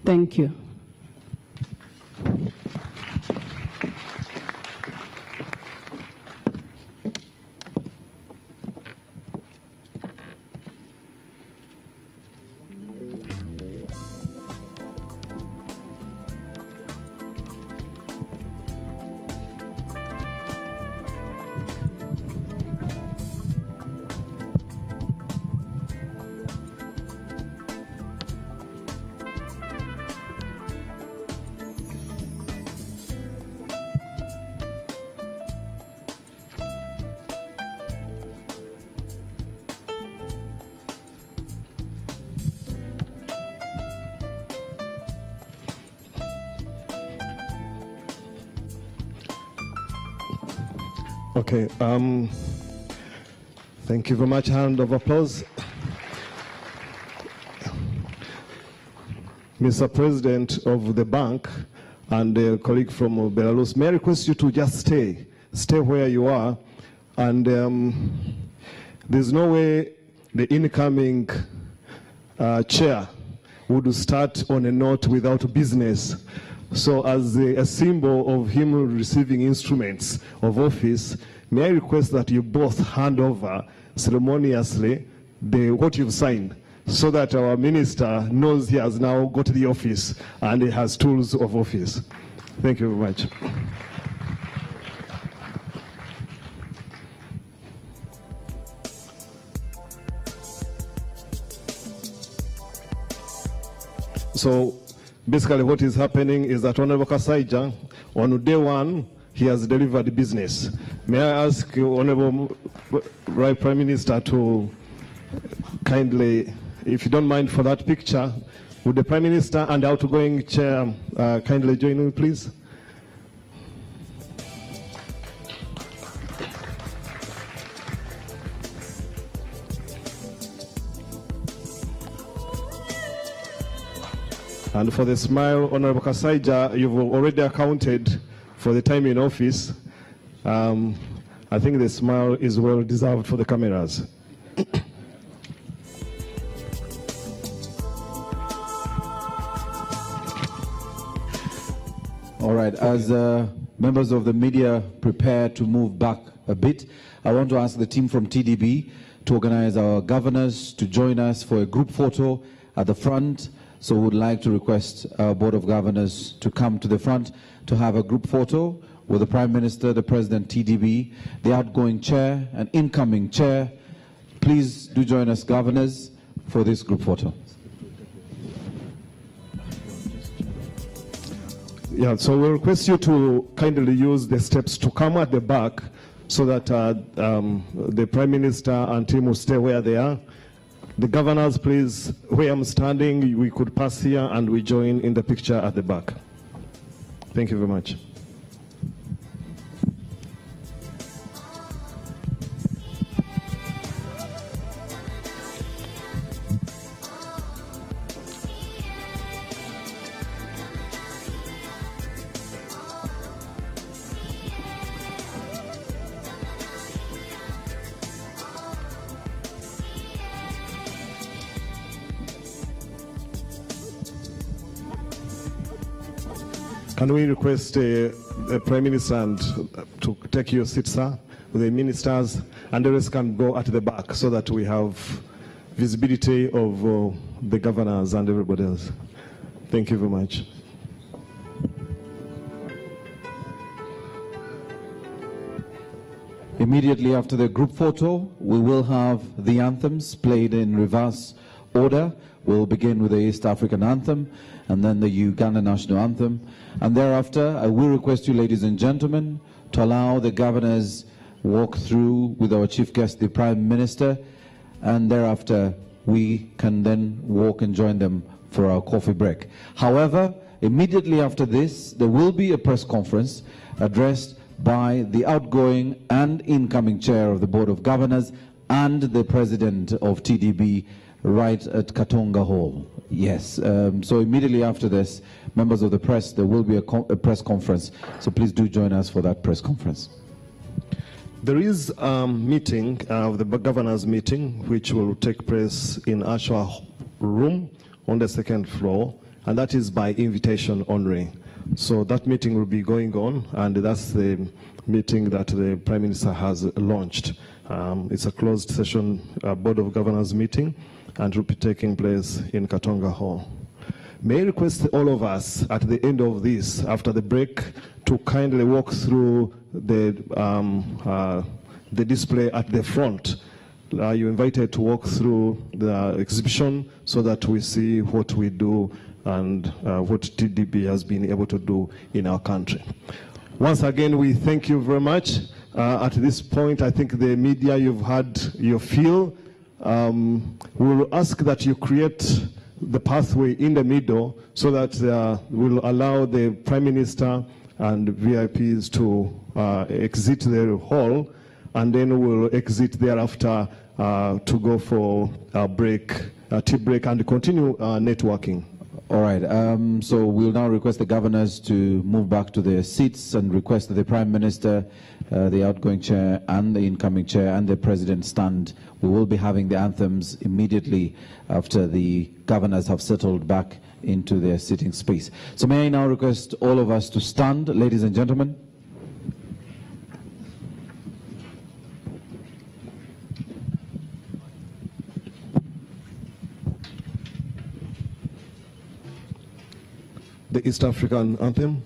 Thank you. Okay, thank you very much. Hand of applause. Mr. President of the bank and a colleague from Belarus, may I request you to just stay where you are, and there's no way the incoming chair would start on a note without business. So as a symbol of him receiving instruments of office, may I request that you both hand over ceremoniously what you've signed, so that our minister knows he has now got the office and he has tools of office. Thank you very much. So basically what is happening is that Honorable Kasaija, on day one, he has delivered business. May I ask Honorable Right Prime Minister to kindly, if you don't mind for that picture, would the Prime Minister and outgoing Chair kindly join me, please? And for the smile, Honorable Kasaija, you've already accounted for the time in office. I think the smile is well deserved for the cameras. All right, as members of the media prepare to move back a bit, I want to ask the team from TDB to organize our governors to join us for a group photo at the front. So we would like to request our Board of Governors to come to the front to have a group photo with the Prime Minister, the President, TDB, the outgoing chair and incoming chair. Please do join us, governors, for this group photo. Yeah, so we request you to kindly use the steps to come at the back so that the Prime Minister and team will stay where they are. The governors, please, where I'm standing, we could pass here and we join in the picture at the back. Thank you very much. Can we request the Prime Minister and to take your seat, sir, with the ministers, and the rest can go at the back so that we have visibility of the governors and everybody else. Thank you very much. Immediately after the group photo, we will have the anthems played in reverse order. We'll begin with the East African anthem and then the Uganda national anthem. And thereafter, I will request you, ladies and gentlemen, to allow the governors walk through with our chief guest, the Prime Minister, and thereafter we can then walk and join them for our coffee break. However, immediately after this, there will be a press conference addressed by the outgoing and incoming chair of the Board of Governors and the President of TDB, right at Katonga Hall. Yes, so immediately after this, members of the press, there will be a press conference. So please do join us for that press conference. There is a meeting, the governors meeting, which will take place in Ashwa room on the second floor, and that is by invitation only. So that meeting will be going on, and that's the meeting that the Prime Minister has launched. It's a closed session Board of Governors meeting, and will be taking place in Katonga Hall. May I request all of us at the end of this, after the break, to kindly walk through the display at the front. You're invited to walk through the exhibition so that we see what we do and what TDB has been able to do in our country. Once again, we thank you very much. At this point, I think the media, you've had your fill. We will ask that you create the pathway in the middle so that we'll allow the Prime Minister and VIPs to exit the hall, and then we'll exit thereafter to go for a break, a tea break, and continue networking. All right, so we'll now request the governors to move back to their seats and request that the Prime Minister, the outgoing chair and the incoming chair and the President stand. We will be having the anthems immediately after the governors have settled back into their sitting space. So may I now request all of us to stand, ladies and gentlemen. The East African anthem.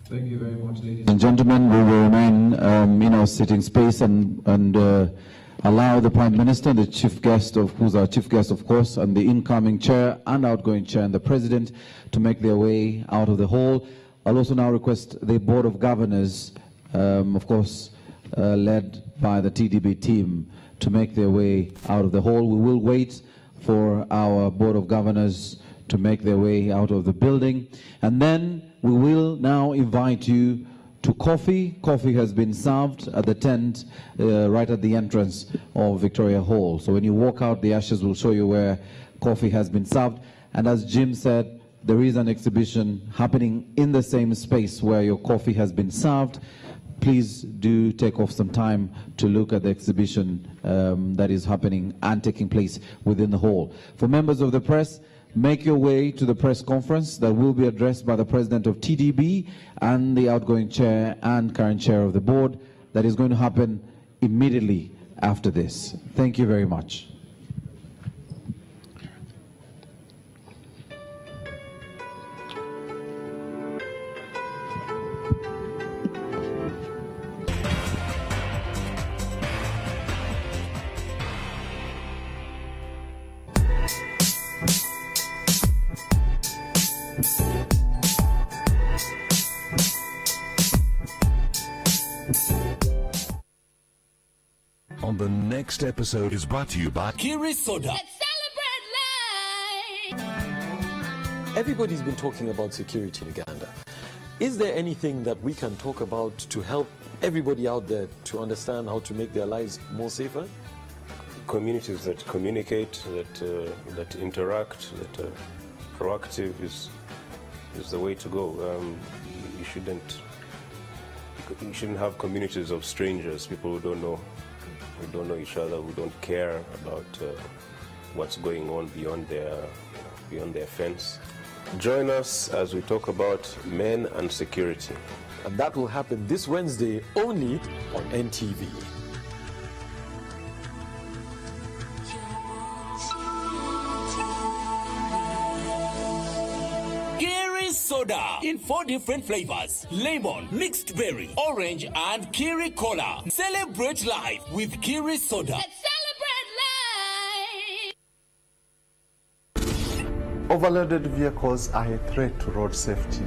Thank you very much, ladies and gentlemen. We will remain in our sitting space and allow the Prime Minister, the chief guest who's our chief guest, of course, and the incoming chair and outgoing chair and the President to make their way out of the hall. I'll also now request the Board of Governors, of course, led by the TDB team, to make their way out of the hall. We will wait for our Board of Governors to make their way out of the building, and then we will now invite you to coffee. Coffee has been served at the tent right at the entrance of Victoria Hall. So when you walk out, the ushers will show you where coffee has been served. And as Jim said, there is an exhibition happening in the same space where your coffee has been served. Please do take off some time to look at the exhibition that is happening and taking place within the hall. For members of the press, make your way to the press conference that will be addressed by the President of TDB and the outgoing chair and current chair of the board. That is going to happen immediately after this. Thank you very much. On the next episode is brought to you by Kiri Soda. Let's celebrate life. Everybody's been talking about security in Uganda. Is there anything that we can talk about to help everybody out there to understand how to make their lives more safer? Communities that communicate, that interact, that are proactive is the way to go. You shouldn't have communities of strangers, people who don't know each other, who don't care about what's going on beyond their fence. Join us as we talk about men and security. And that will happen this Wednesday only on NTV. Kiri Soda in 4 different flavors: lemon, mixed berry, orange, and Kiri Cola. Celebrate life with Kiri Soda. Let's celebrate life. Overloaded vehicles are a threat to road safety.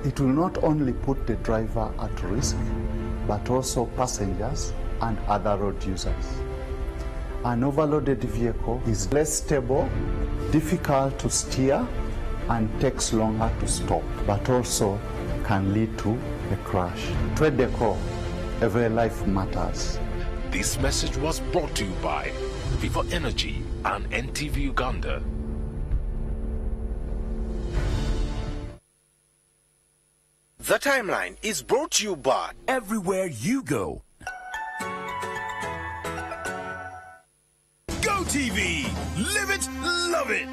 It will not only put the driver at risk, but also passengers and other road users. An overloaded vehicle is less stable, difficult to steer, and takes longer to stop, but also can lead to a crash. TWEDECO, every life matters. This message was brought to you by Viva Energy and NTV Uganda. The Timeline is brought to you by Everywhere You Go. Go TV. Live it, love it.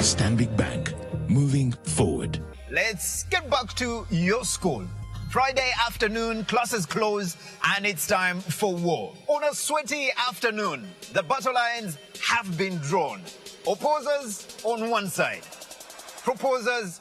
Stanbic Bank. Moving forward. Let's get back to your school. Friday afternoon, classes close, and it's time for war. On a sweaty afternoon, the battle lines have been drawn. Opposers on one side, proposers